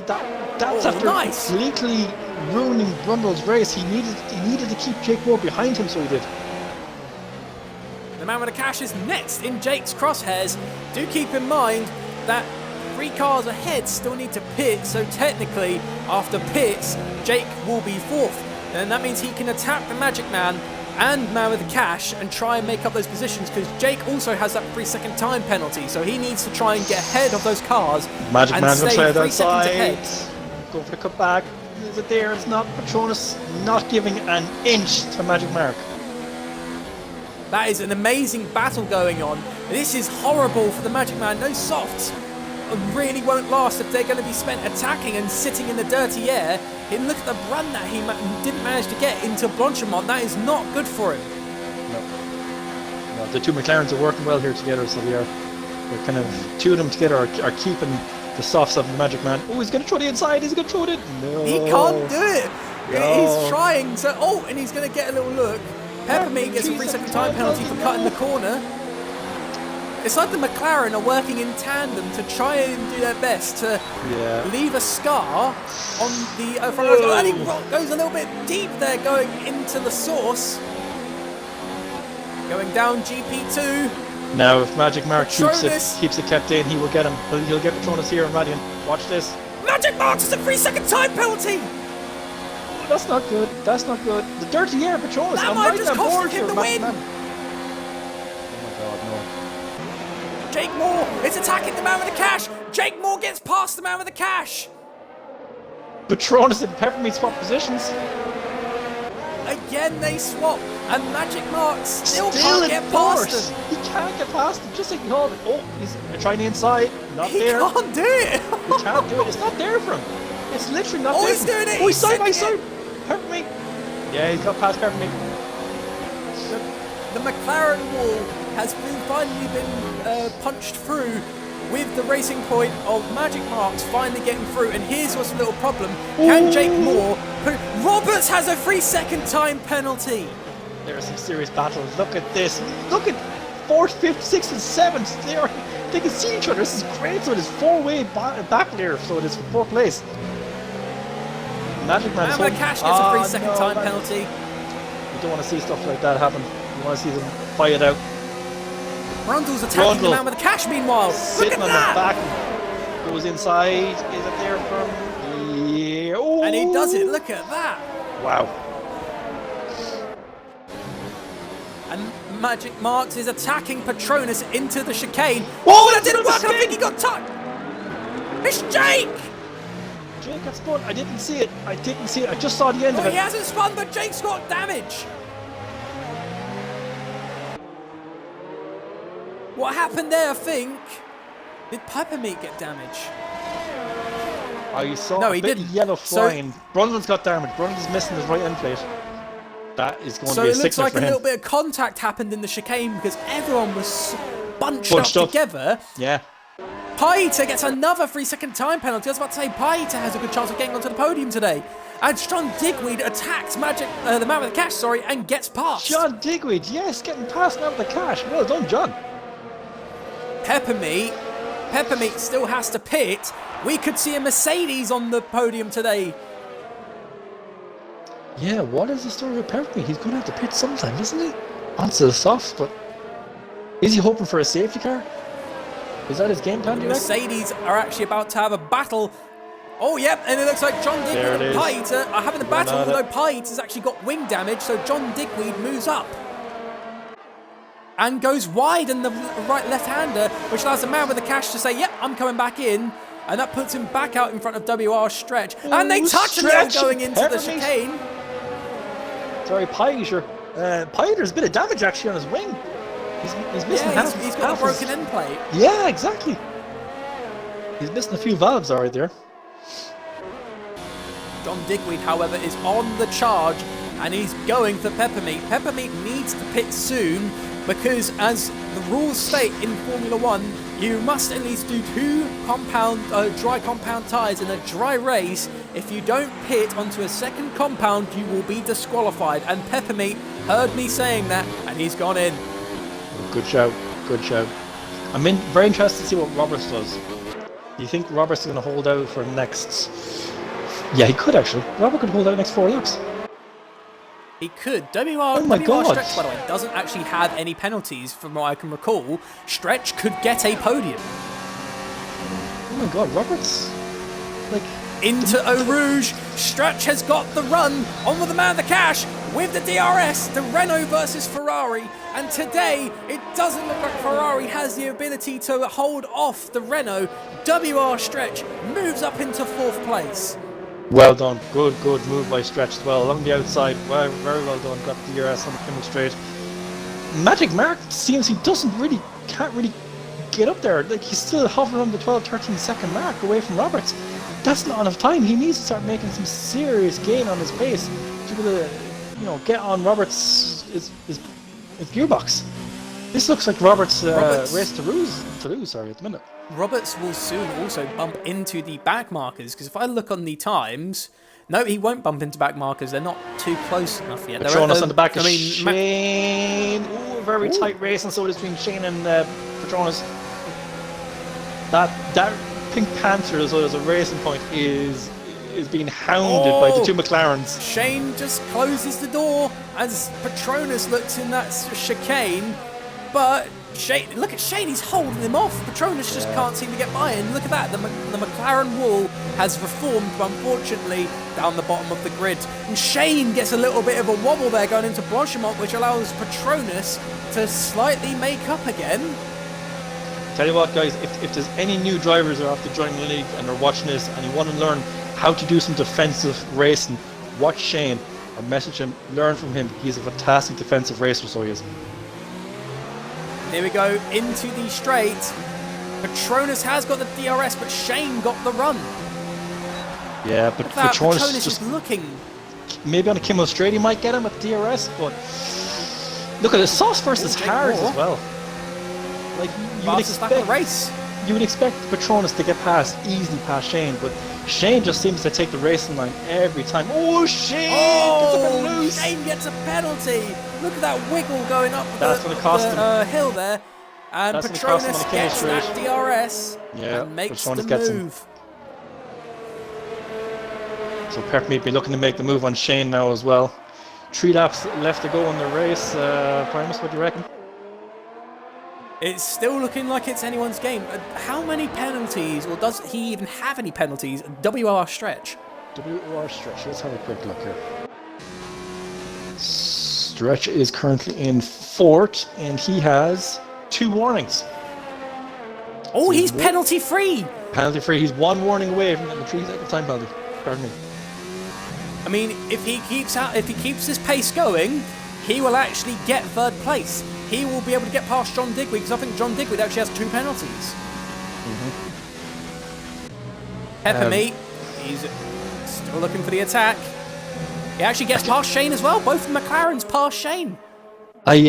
That's after completely ruining Brundle's race. He needed to keep Jake Moore behind him, so he did. The man with the cash is next in Jake's crosshairs. Do keep in mind that 3 cars ahead still need to pit, so technically after pits Jake will be 4th, and that means he can attack the Magic Man and man with the cash and try and make up those positions, because Jake also has that 3-second time penalty, so he needs to try and get ahead of those cars. Magic Man's going to try that side. Go for the cutback. Is it there? It's not. Patronus not giving an inch to Magic Mark. That is an amazing battle going on. This is horrible for the Magic Man. No softs really won't last if they're going to be spent attacking and sitting in the dirty air. And look at the run that he didn't manage to get into Blanchimont. That is not good for him. No, the 2 McLarens are working well here together, so they're kind of 2 of them together are keeping the softs of the Magic Man. Oh, he's going to throw the inside. He's going to throw it in. No. He can't do it. No. He's trying to. Oh, and he's going to get a little look. Peppermeat gets a 3-second time penalty for cutting the corner. It's like the McLaren are working in tandem to try and do their best to leave a scar on the front. And he goes a little bit deep there, going into the source. Going down GP2. Now, if Magic Mark Patronus. keeps it kept in, he will get him. He'll get Patronus here in Radiant. Watch this. Magic Marks is a 3-second time penalty. That's not good. That's not good. The dirty air, Patronus. That I'm might right just on cost board him here, the win. man. Oh my God, no. Jake Moore is attacking the man with the cash. Jake Moore gets past the man with the cash. Patronus and Peppermeat swap positions. Again they swap, and Magic Mark still in can't get past force. him. He can't get past him. Just like he called it. Oh, he's trying the inside. Not He there. can't do it. He can't do it. It's not there for him. It's literally not Oh, there. he's doing it. Oh, he's He's side by second. side. Peppermeat. Yeah, he's got past Peppermeat. The McLaren wall has finally been punched through with the racing point of Magic Marks finally getting through. And here's what's a little problem. Can Jake Moore... Roberts has a 3-second time penalty. There are some serious battles. Look at this. Look at 4th, 5th, 6th, and 7th. They can see each other. This is great. So it is 4-way back there. So it is for 4th place. Magic Man. And Cash gets a 3-second time penalty. You don't want to see stuff like that happen. You want to see them fight it out. Brundle's attacking the man with the cash meanwhile. Sitting Look on at that. the back. Goes inside. Is it there from... Yeah. Oh. And he does it. Look at that. Wow. And Magic Marks is attacking Patronus into the chicane. Whoa, That didn't into the work. I chicane. think he got touched. It's Jake. Jake got spun. I didn't see it. I just saw the end of Oh, it. he hasn't spun, but Jake's got damage. What happened there, I think? Did Peppermeat get damage? I saw No, a he bit didn't. of yellow So- flying. Brundle's got damage. Brundle's missing his right end plate. That is going So to be a it looks sickness like for a him. little bit of contact happened in the chicane because everyone was bunched Bunched up up. together. Yeah. Paita gets another 3-second time penalty. I was about to say, Paita has a good chance of getting onto the podium today. And John Digweed attacks the man with the cash, and gets past. John Digweed, yes, getting past now with the cash. Well done, John. Peppermeat still has to pit. We could see a Mercedes on the podium today. Yeah, what is the story with Peppermeat? He's going to have to pit sometime, isn't he? Onto the softs, but is he hoping for a safety car? Is that his game plan, do The you reckon? Mercedes are actually about to have a battle. Oh, yep, and it looks like John Digweed and Paita are having a battle, although Paita has actually got wing damage, so John Digweed moves up. And goes wide in the right left-hander, which allows the man with the cash to say, yep, I'm coming back in. And that puts him back out in front of WR Stretch. And they touch him now going into the chicane. Sorry, Paita. There's a bit of damage actually on his wing. He's missing half. He's got a broken end plate. Yeah, exactly. He's missing a few valves already there. John Digweed, however, is on the charge and he's going for Peppermeat. Peppermeat needs to pit soon because, as the rules state in Formula 1, you must at least do 2 dry compound tyres in a dry race. If you don't pit onto a second compound, you will be disqualified. And Peppermeat heard me saying that and he's gone in. Good shout. Good shout. I'm very interested to see what Roberts does. Do you think Roberts is going to hold out for next... Yeah, he could actually. Robert could hold out next 4 laps. He could. WR God. Stretch, by the way, doesn't actually have any penalties from what I can recall. Stretch could get a podium. Oh my God, Roberts? Like... Into Eau Rouge. Stretch has got the run. On with the man of the cash with the DRS. The Renault versus Ferrari. And today, it doesn't look like Ferrari has the ability to hold off the Renault. WR Stretch moves up into 4th place. Well done. Good move by Stretch as well. Along the outside. Well, very well done. Got the DRS on the Plymouth straight. Magic Mark seems he can't really get up there. Like, he's still hovering on the 12-13 second mark away from Roberts. That's not enough time. He needs to start making some serious gain on his pace to be able to, get on Roberts' his gearbox. This looks like Roberts' race to lose at the minute. Roberts will soon also bump into the back markers, because if I look on the times, no, he won't bump into back markers. They're not too close enough yet. They're showing us on the back of Shane. Very tight race, and so it is between Shane and Patronus. That Pink Panther as well as a racing point is is being hounded by the two McLarens. Shane just closes the door as Petronas looks in that chicane, but look at Shane, he's holding him off. Petronas just can't seem to get by, and look at that, the McLaren wall has reformed, unfortunately, down the bottom of the grid. And Shane gets a little bit of a wobble there going into Blanchimont, which allows Petronas to slightly make up again. Tell you what, guys, if there's any new drivers that are after joining the league and they're watching this and you want to learn how to do some defensive racing, watch Shane or message him, learn from him. He's a fantastic defensive racer, so he is. Here we go into the straight. Petronas has got the DRS, but Shane got the run. Yeah, but Petronas just is looking. Maybe on a Kimmel straight he might get him at DRS, but look at it, softs versus hards as well. Like you would expect Petronas to get easily past Shane, but Shane just seems to take the racing line every time. Oh, Shane! Oh, Shane gets a penalty. Look at that wiggle going up the hill there. And Petronas gets that DRS and makes the move. So Peppermeat be looking to make the move on Shane now as well. 3 laps left to go in the race. Primus, what do you reckon? It's still looking like it's anyone's game. How many penalties, or does he even have any penalties? WR Stretch. WR Stretch, let's have a quick look here. Stretch is currently in 4th, and he has 2 warnings. Oh, so he's penalty free! Penalty free, he's 1 warning away from the 3-second time penalty. Pardon me. I mean, if he keeps his pace going, he will actually get 3rd place. He will be able to get past John Digweed, because I think John Digweed actually has 2 penalties. Peppermeat, he's still looking for the attack. He actually gets past Shane as well. Both the McLarens past Shane. I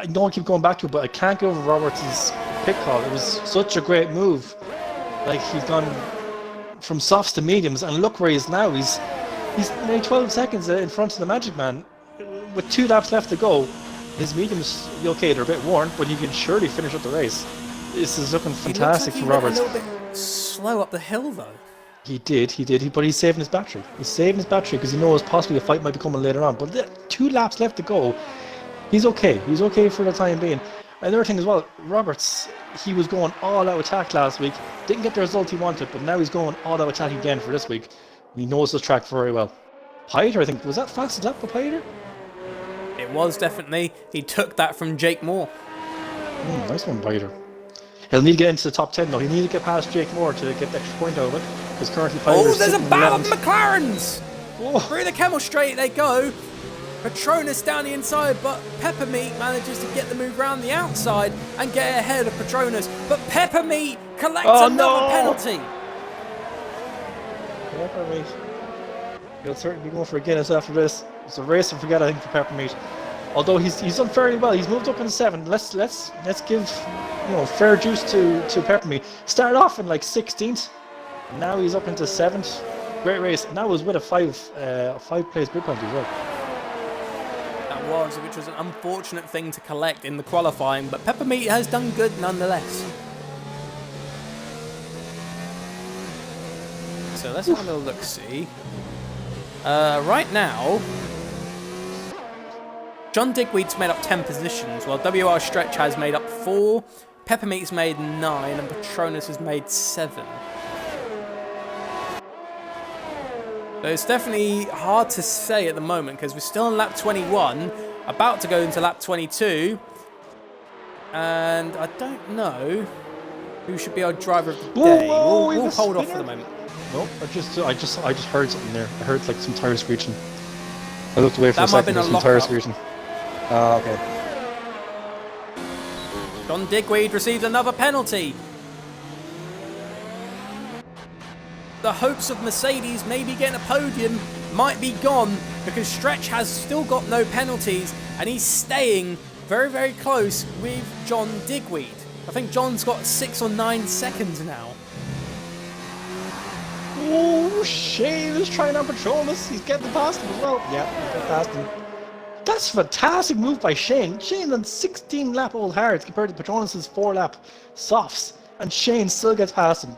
know I keep going back to it, but I can't get over Roberts' pit call. It was such a great move. Like, he's gone from softs to mediums, and look where he is now. He's maybe 12 seconds in front of the Magic Man. With 2 laps left to go, his mediums, okay, they're a bit worn, but he can surely finish up the race. This is looking fantastic for Roberts. He went a little bit slow up the hill, though. He did, but he's saving his battery. He's saving his battery because he knows possibly a fight might be coming later on. But 2 laps left to go. He's okay. He's okay for the time being. Another thing as well, Roberts, he was going all-out attack last week. Didn't get the result he wanted, but now he's going all-out attack again for this week. He knows this track very well. Hyder, I think, was that fastest lap of Hyder? It was, definitely. He took that from Jake Moore. Nice one, Hyder. He'll need to get into the top 10 though. He'll need to get past Jake Moore to get the extra point out of it. Because currently Hyder's there's a battle of McLarens! Oh. Through the Camel Straight they go. Petronas down the inside, but Peppermeat manages to get the move around the outside and get ahead of Petronas. But Peppermeat collects another penalty. Peppermeat. He'll certainly be going for a Guinness after this. It's a race to forget, I think, for Peppermeat. Although he's done fairly well. He's moved up into 7. Let's give fair juice to Peppermeat. Started off in like 16th. Now he's up into 7th. Great race. And that was with a 5-place grid penalty as well. Which was an unfortunate thing to collect in the qualifying, but Peppermeat has done good nonetheless. So let's have a little look-see. Right now, John Digweed's made up 10 positions, while WR Stretch has made up 4, Peppermeat's made 9, and Petronas has made 7. So it's definitely hard to say at the moment because we're still on lap 21, about to go into lap 22, and I don't know who should be our driver of the day. We'll hold off for the moment. Nope, I just heard something there. I heard like some tire screeching. I looked away for a second. There was some tire screeching. Okay. John Digweed receives another penalty. The hopes of Mercedes maybe getting a podium might be gone because Stretch has still got no penalties and he's staying very, very close with John Digweed. I think John's got 6 or 9 seconds now. Oh, Shane is trying to patrol this. He's getting past him as well. Yeah, he's getting past him. That's a fantastic move by Shane. Shane's on 16-lap old hards compared to Petronas' 4-lap softs. And Shane still gets past him.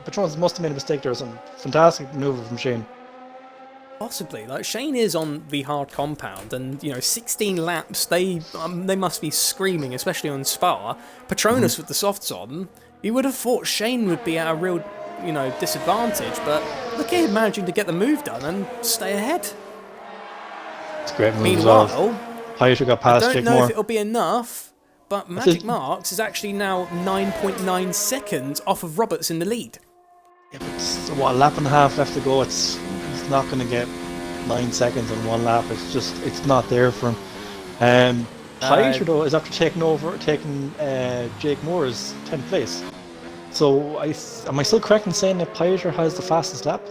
Patronus must have made a mistake there. Some fantastic maneuver from Shane. Possibly. Like, Shane is on the hard compound, and, 16 laps, they must be screaming, especially on Spa. Patronus with the softs on, you would have thought Shane would be at a real, disadvantage, but look at him managing to get the move done and stay ahead. It's a great move. Meanwhile, Piotr got past I Jake don't know Moore. if it'll be enough, but Magic Marks is actually now 9.9 seconds off of Roberts in the lead. Yeah, but it's, a lap and a half left to go. He's not going to get 9 seconds in one lap. It's not there for him. Piotr though is after taking Jake Moore's 10th place. So am I still correct in saying that Piotr has the fastest lap?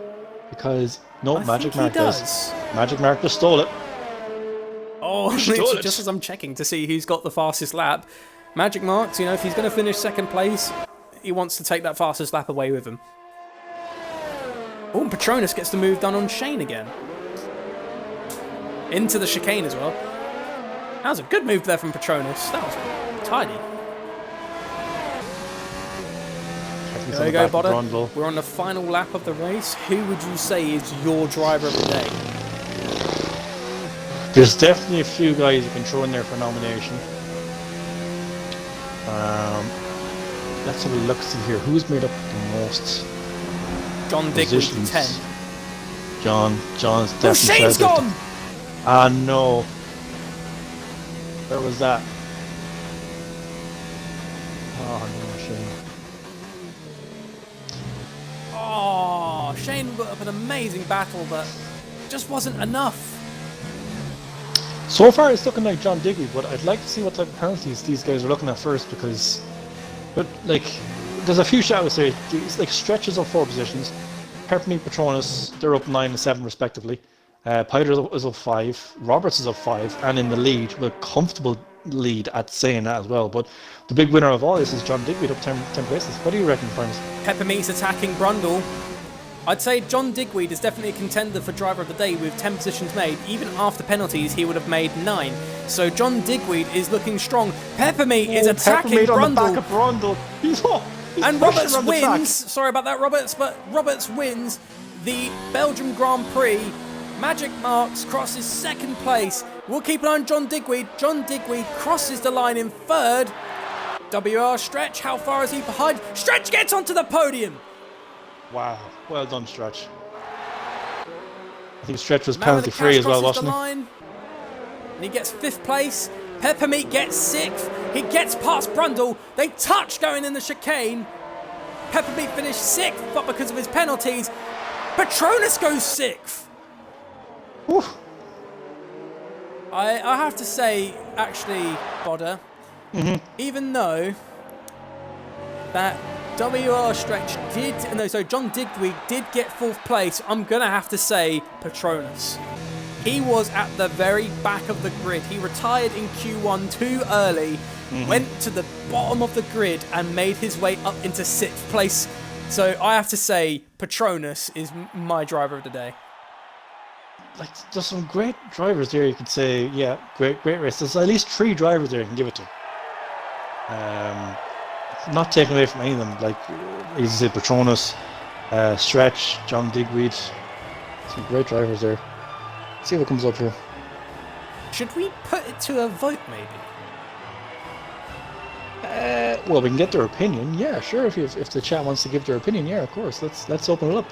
Because Magic Mark does. Magic Mark just stole it. Oh, literally just as I'm checking to see who's got the fastest lap, Magic Marks, if he's going to finish second place, he wants to take that fastest lap away with him. Oh, and Patronus gets the move done on Shane again. Into the chicane as well. That was a good move there from Patronus. That was tidy. There you go, Bodder. We're on the final lap of the race. Who would you say is your driver of the day? There's definitely a few guys you can throw in there for nomination. Let's have a look see here. Who's made up the most? John Digweed, 10. John's definitely. Oh, Shane's gone! Ah, no. Where was that? Oh, no, Shane. Oh, Shane put up an amazing battle, but just wasn't enough. So far, it's looking like John Digweed, but I'd like to see what type of penalties these guys are looking at first, because, there's a few shadows there. It's like stretches of 4 positions. Peppermeat, Patronus, they're up 9 and 7 respectively. Piotr is up 5. Roberts is up 5, and in the lead, with a comfortable lead at saying that as well. But the big winner of all this is John Digweed up 10 places. What do you reckon, Farms? Peppermeat's attacking Brundle. I'd say John Digweed is definitely a contender for driver of the day with 10 positions made. Even after penalties, he would have made 9. So John Digweed is looking strong. Peppermeat is attacking Peppermeat Brundle. On the back of Brundle. He's and Roberts wins. Sorry about that, Roberts, but Roberts wins the Belgium Grand Prix. Magic Marks crosses second place. We'll keep an eye on John Digweed. John Digweed crosses the line in third. WR Stretch, how far is he behind? Stretch gets onto the podium. Wow, well done, Stretch. I think Stretch was penalty free as well, wasn't he? Line, and he gets 5th place. Peppermeat gets 6th. He gets past Brundle. They touch going in the chicane. Peppermeat finished 6th, but because of his penalties, Patronus goes 6th. Oof. I have to say, actually, Bodder, even though that WR Stretch John Digweed did get 4th place, I'm going to have to say Patronus. He was at the very back of the grid. He retired in Q1 too early, went to the bottom of the grid and made his way up into 6th place. So I have to say Patronus is my driver of the day. There's some great drivers there. You could say, yeah, great race. There's at least 3 drivers there you can give it to. Not taking away from any of them. Like you said, Patronus, Stretch, John Digweed. Some great drivers there. Let's see what comes up here. Should we put it to a vote, maybe? Well, we can get their opinion. Yeah, sure. If the chat wants to give their opinion, yeah, of course. Let's open it up.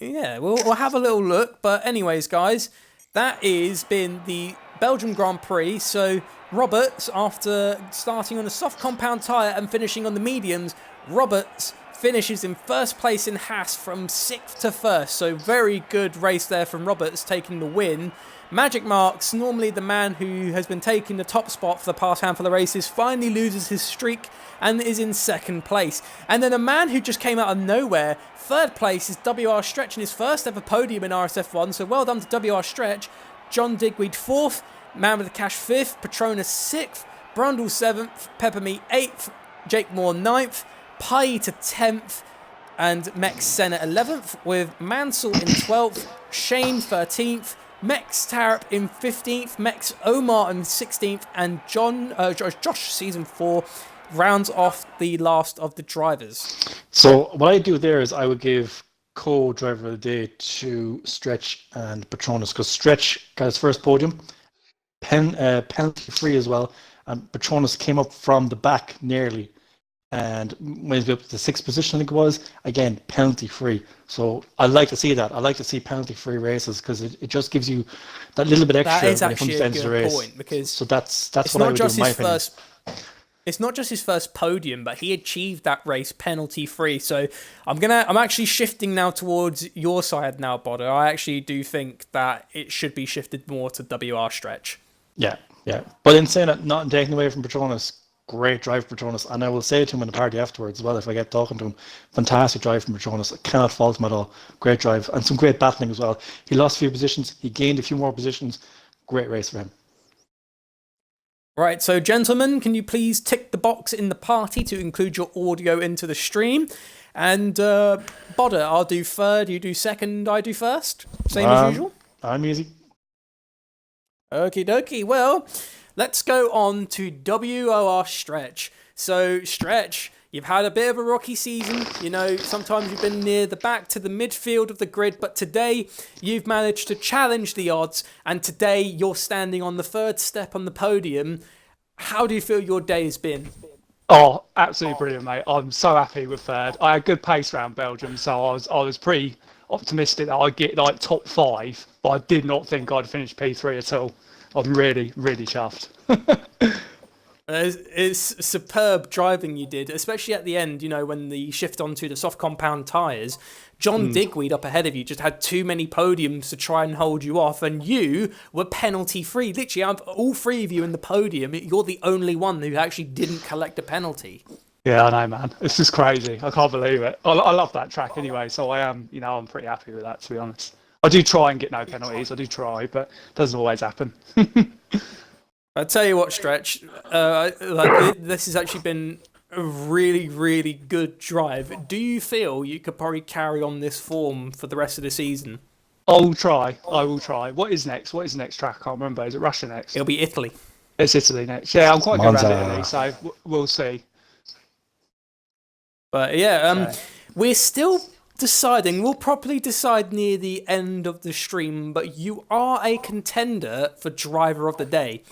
We'll have a little look. But anyways, guys, that has been the Belgium Grand Prix. So Roberts, after starting on a soft compound tyre and finishing on the mediums, Roberts finishes in 1st place in Haas from 6th to 1st. So very good race there from Roberts, taking the win. Magic Marks, normally the man who has been taking the top spot for the past handful of races, finally loses his streak and is in 2nd place. And then a man who just came out of nowhere, 3rd place, is WR Stretch in his 1st ever podium in RSF1. So well done to WR Stretch. John Digweed 4th, Man with the Cash 5th, Patronus 6th, Brundle 7th, Peppermeat 8th, Jake Moore 9th, Pai to 10th, and Mex Senna 11th, with Mansell in 12th, Shane 13th, Mex Tarap in 15th, Mex Omar in 16th, and Josh Season 4 rounds off the last of the drivers. So what I do there is I would give co-driver of the day to Stretch and Petronas, because Stretch got his first podium, penalty free as well, and Petronas came up from the back nearly and went up to the sixth position, I think it was, again, penalty free. So I like to see that. I like to see penalty free races because it just gives you that little bit extra That is when it comes actually to a end of the good race. point, because so that's it's what I not would do in just my his opinion. first. It's not just his first podium, but he achieved that race penalty free. So I'm actually shifting now towards your side now, Bodder. I actually do think that it should be shifted more to WR Stretch. Yeah. But in saying that, not taking away from Petronas, great drive for Petronas, and I will say it to him in the party afterwards as well if I get talking to him. Fantastic drive from Petronas. I cannot fault him at all. Great drive and some great battling as well. He lost a few positions. He gained a few more positions. Great race for him. Right, so gentlemen, can you please tick the box in the party to include your audio into the stream? And Bodder, I'll do third, you do second, I do first. Same as usual? I'm easy. Okie dokie. Well, let's go on to WOR Stretch. So, Stretch, you've had a bit of a rocky season. You know, sometimes you've been near the back to the midfield of the grid, but today you've managed to challenge the odds, and today you're standing on the third step on the podium. How do you feel your day has been? Oh, absolutely brilliant, mate. I'm so happy with third. I had good pace around Belgium, so I was pretty optimistic that I'd get like top 5, but I did not think I'd finish P3 at all. I'm really, really chuffed. It's superb driving you did, especially at the end, you know, when the shift onto the soft compound tyres. John Digweed up ahead of you just had too many podiums to try and hold you off, and you were penalty free. Literally, all three of you in the podium, you're the only one who actually didn't collect a penalty. Yeah, I know, man. It's just crazy. I can't believe it. I love that track anyway, so I am, I'm pretty happy with that, to be honest. I do try and get no penalties. I do try, but it doesn't always happen. I tell you what, Stretch, this has actually been a really, really good drive. Do you feel you could probably carry on this form for the rest of the season? I will try. What is next? What is the next track? I can't remember. Is it Russia next? It'll be Italy. It's Italy next. Yeah, I'm quite good Monza. around Italy, so we'll see. But yeah, we're still deciding. We'll probably decide near the end of the stream, but you are a contender for driver of the day.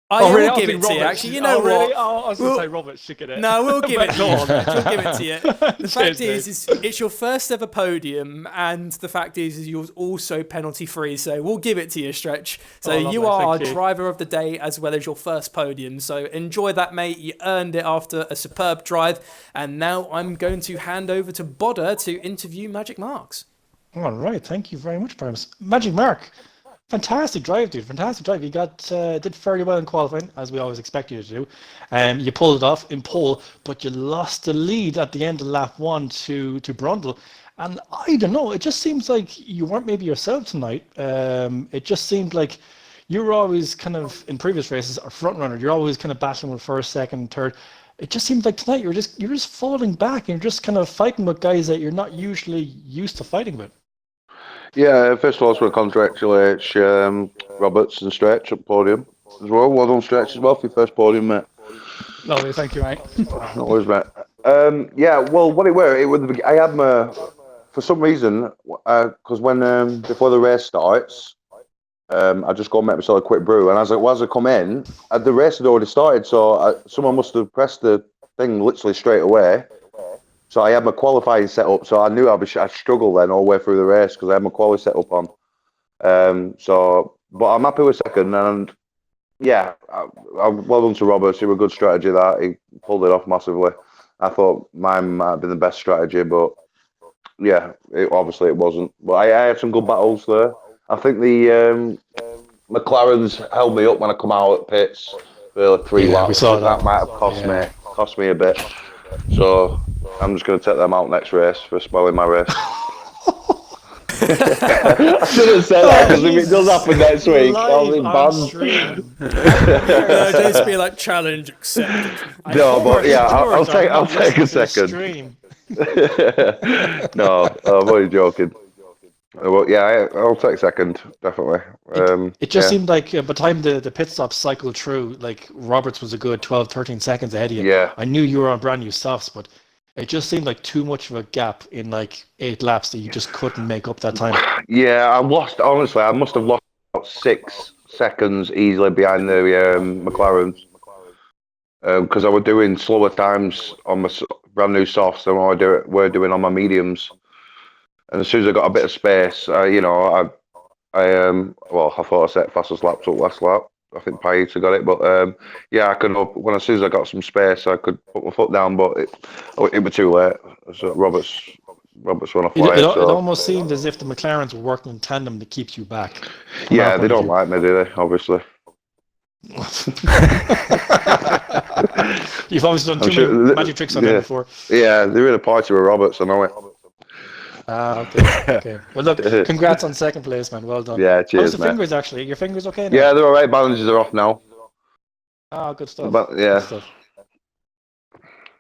I will give it to you. Actually, you know what? I was going to say Roberts should get it. No, we'll give it. Go on. We'll give it to you. The fact Cheers, is it's your first ever podium, and the fact is you're also penalty free. So we'll give it to you, Stretch. So you are our driver of the day as well as your first podium. So enjoy that, mate. You earned it after a superb drive. And now I'm going to hand over to Bodder to interview Magic Marks. All right, thank you very much, Primus. Magic Mark. Fantastic drive, dude. Fantastic drive. You did fairly well in qualifying, as we always expect you to do. You pulled it off in pole, but you lost the lead at the end of lap 1 to Brundle. And I don't know, it just seems like you weren't maybe yourself tonight. It just seemed like you were always kind of, in previous races, a front runner. You're always kind of battling with first, second, third. It just seemed like tonight you're just falling back and you're just kind of fighting with guys that you're not usually used to fighting with. Yeah, first of all, I just want to congratulate Roberts and Stretch at podium as well. Well done, Stretch, as well, for your first podium, mate. Lovely, thank you, mate. No worries, mate. Yeah, well, what it was, I had for some reason, because when before the race starts, I just go and make myself a quick brew, and as I come in, the race had already started, so someone must have pressed the thing literally straight away. So I had my qualifying set up, so I knew I'd struggle then all the way through the race because I had my quality set up on. But I'm happy with second, and yeah, well done to Roberts. It was a good strategy that he pulled it off massively. I thought mine might have been the best strategy, but yeah, obviously it wasn't. But I had some good battles there. I think the McLarens held me up when I come out at pits for 3 laps. We saw that. That might have cost me a bit. So I'm just going to take them out next race for spoiling my race. I shouldn't have said that because if it does happen next week, I'll be banned. Just be like challenge accepted. No, but yeah, I'll take a second. No, I'm only joking. Well, yeah, I'll take second, definitely. It just seemed like by the time the pit stop cycled through, like Roberts was a good 12, 13 seconds ahead of you. Yeah. I knew you were on brand new softs, but it just seemed like too much of a gap in like 8 laps that you just couldn't make up that time. Yeah, honestly, I must have lost about 6 seconds easily behind the McLarens. Because I was doing slower times on my brand new softs than what were doing on my mediums. And as soon as I got a bit of space, well, I thought I set fastest laps up last lap. I think Paita got it, but yeah, I could. As soon as I got some space, I could put my foot down, but it was too late. So Roberts went off wide. It So almost seemed as if the McLarens were working in tandem to keep you back. yeah, they don't like me, do they? Obviously. You've obviously done too many magic tricks on them before. Yeah, they're in a party with Roberts, I know it. Okay. Well, look, congrats on second place, man. Well done. Yeah, cheers, how's the fingers, actually? Your fingers okay now? Yeah, they're all right. Bandages are off now. Good stuff. Yeah.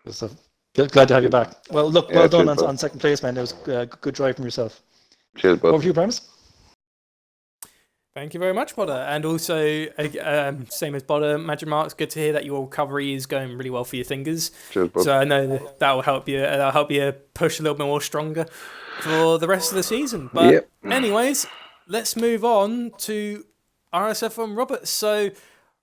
Good stuff. Glad to have you back. Well, look, well done on second place, man. It was a good drive from yourself. Cheers, bud. Over to you, Primus. Thank you very much, Bodder. And also, same as Bodder, Magic Marks, good to hear that your recovery is going really well for your fingers. Cheers, bud. So I know that will help you. That'll help you push a little bit more stronger for the rest of the season. But anyways, let's move on to RSF1 Roberts. So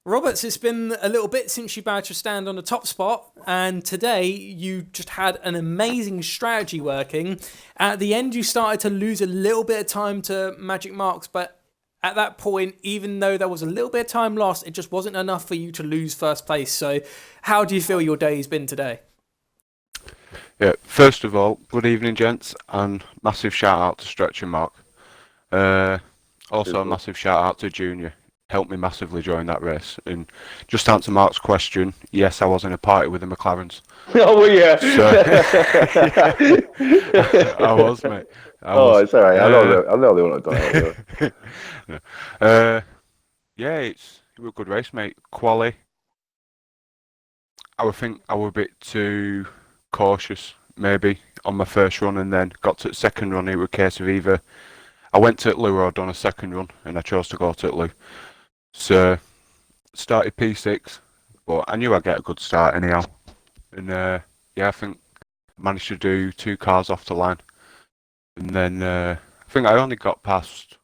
Roberts, it's been a little bit since you managed to stand on the top spot, and today you just had an amazing strategy working. At the end, you started to lose a little bit of time to Magic Marks, but at that point, even though there was a little bit of time lost, it just wasn't enough for you to lose first place. So how do you feel your day has been today? Yeah, first of all, good evening, gents, and massive shout out to Stretch and Mark. Also, a massive shout out to Junior. Helped me massively during that race. And just to answer Mark's question, yes, I was in a party with the McLarens. Oh, yeah. So, I was, mate. It's all right. I know they wouldn't have done it. Yeah, it was a good race, mate. Quali. I would think I was a bit too cautious, maybe, on my first run, and then got to the second run. It was a case of either I went to Lou or I'd done a second run, and I chose to go to Lou. So, started P6, but I knew I'd get a good start anyhow. And yeah, I think I managed to do 2 cars off the line. And then I think I only got past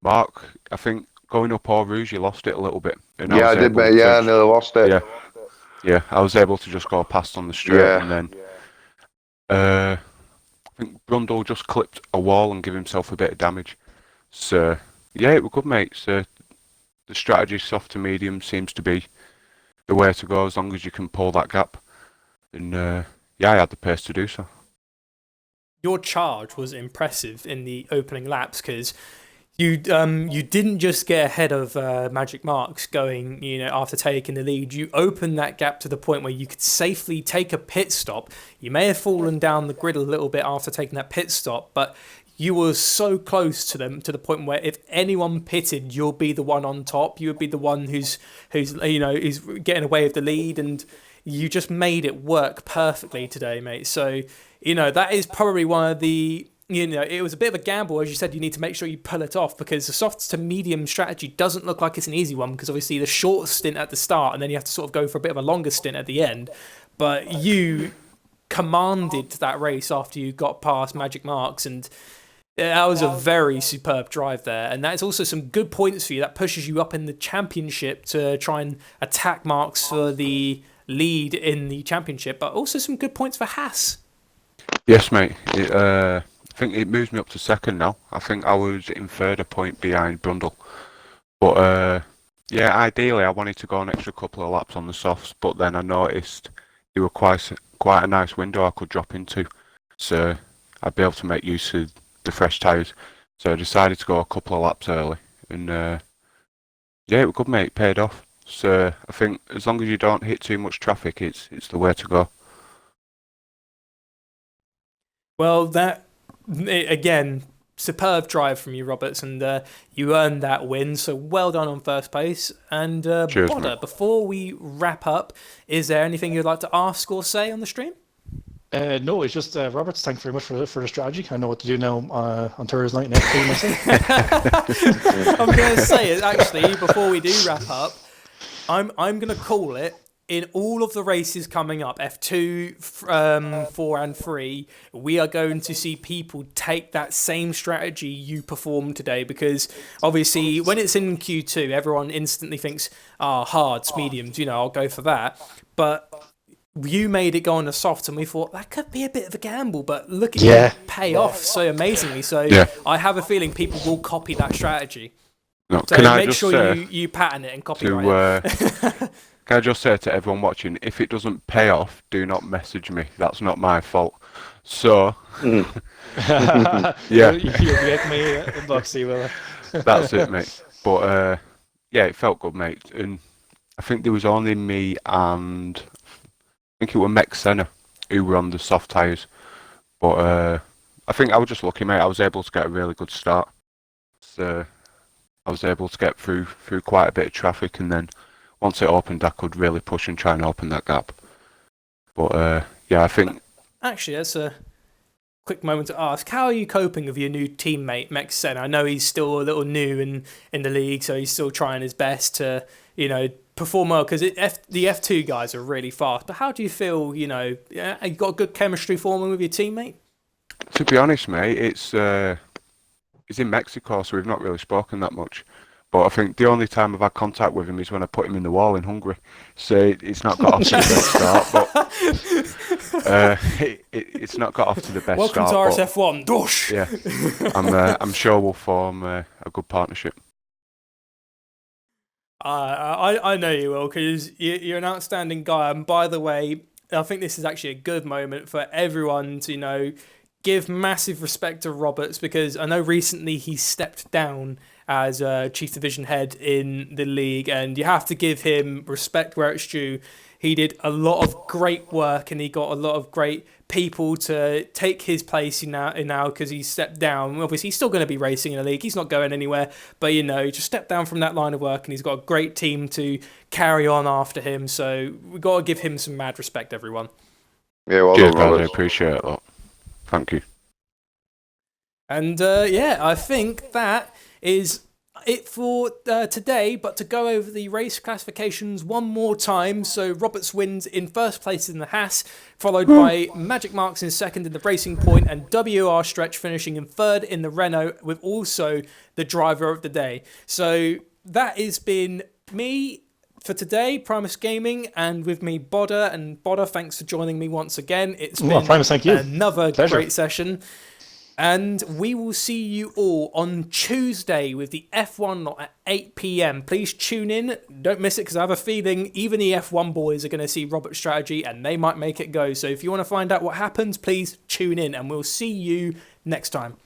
Mark. I think going up Eau Rouge, you lost it a little bit. And Yeah, I did, mate. Yeah, I nearly lost it. Yeah, I was able to just go past on the straight, and then I think Brundle just clipped a wall and give himself a bit of damage. So yeah, it was good, mate. So the strategy soft to medium seems to be the way to go as long as you can pull that gap. And yeah, I had the pace to do so. Your charge was impressive in the opening laps because you didn't just get ahead of Magic Marks going, after taking the lead. You opened that gap to the point where you could safely take a pit stop. You may have fallen down the grid a little bit after taking that pit stop, but you were so close to them to the point where if anyone pitted, you'll be the one on top. You would be the one who's getting away with the lead, and you just made it work perfectly today, mate. So that is probably one of the. It was a bit of a gamble, as you said. You need to make sure you pull it off because the soft to medium strategy doesn't look like it's an easy one because obviously the short stint at the start and then you have to sort of go for a bit of a longer stint at the end. But you commanded that race after you got past Magic Marks, and that was a very superb drive there. And that's also some good points for you. That pushes you up in the championship to try and attack Marks for the lead in the championship, but also some good points for Haas. Yes, mate. I think it moves me up to second now. I think I was in third, a point behind Brundle. But yeah, ideally I wanted to go an extra couple of laps on the softs, but then I noticed there were quite a nice window I could drop into. So I'd be able to make use of the fresh tyres. So I decided to go a couple of laps early. And yeah, it was good, mate. It paid off. So I think as long as you don't hit too much traffic, it's the way to go. Well, again, superb drive from you, Roberts, and you earned that win. So well done on first place. And cheers, Bodder, before we wrap up, is there anything you'd like to ask or say on the stream? No, it's just Roberts. Thanks very much for the strategy. I know what to do now on Thursday night next week myself. I'm going to say it actually before we do wrap up. I'm going to call it. In all of the races coming up, F2, 4 and 3, we are going to see people take that same strategy you performed today, because obviously when it's in Q2, everyone instantly thinks, hards, mediums, I'll go for that. But you made it go on the soft, and we thought that could be a bit of a gamble, but look at you pay off so amazingly. So I have a feeling people will copy that strategy. No, so make sure you pattern it and copyright it. Can I just say to everyone watching, if it doesn't pay off, do not message me. That's not my fault. So, yeah. You'll get me inbox, you will. That's it, mate. But, yeah, it felt good, mate. And I think there was only me and I think it was Mex Senna who were on the soft tyres. But I think I was just lucky, mate. I was able to get a really good start. So I was able to get through quite a bit of traffic, and then once it opened, I could really push and try and open that gap. But yeah, I think... Actually, that's a quick moment to ask. How are you coping with your new teammate, Mex Senna? I know he's still a little new in the league, so he's still trying his best to, perform well, because the F2 guys are really fast. But how do you feel, you got a good chemistry forming with your teammate? To be honest, mate, it's in Mexico, so we've not really spoken that much. But I think the only time I've had contact with him is when I put him in the wall in Hungary. So it's not got off to the best start. But it's not got off to the best Welcome start. Welcome to RSF1. Doosh! Yeah, I'm sure we'll form a good partnership. I know you will, because you're an outstanding guy. And by the way, I think this is actually a good moment for everyone to, give massive respect to Roberts, because I know recently he stepped down as Chief Division Head in the league, and you have to give him respect where it's due. He did a lot of great work, and he got a lot of great people to take his place now because he stepped down. Obviously, he's still going to be racing in the league. He's not going anywhere, but he just stepped down from that line of work, and he's got a great team to carry on after him. So we've got to give him some mad respect, everyone. Yeah, well Cheers, done, I appreciate it a lot. Thank you. And I think that is it for today, but to go over the race classifications one more time. So Roberts wins in first place in the Haas, followed by Magic Marks in second in the Racing Point, and WR Stretch finishing in third in the Renault, with also the driver of the day. So that has been me for today, Primus Gaming, and with me Bodder. And Bodder, thanks for joining me once again. It's been Primus, thank you. Another Pleasure. Great session. And we will see you all on Tuesday with the F1 lot at 8 p.m. Please tune in. Don't miss it, because I have a feeling even the F1 boys are going to see Robert's strategy and they might make it go. So if you want to find out what happens, please tune in, and we'll see you next time.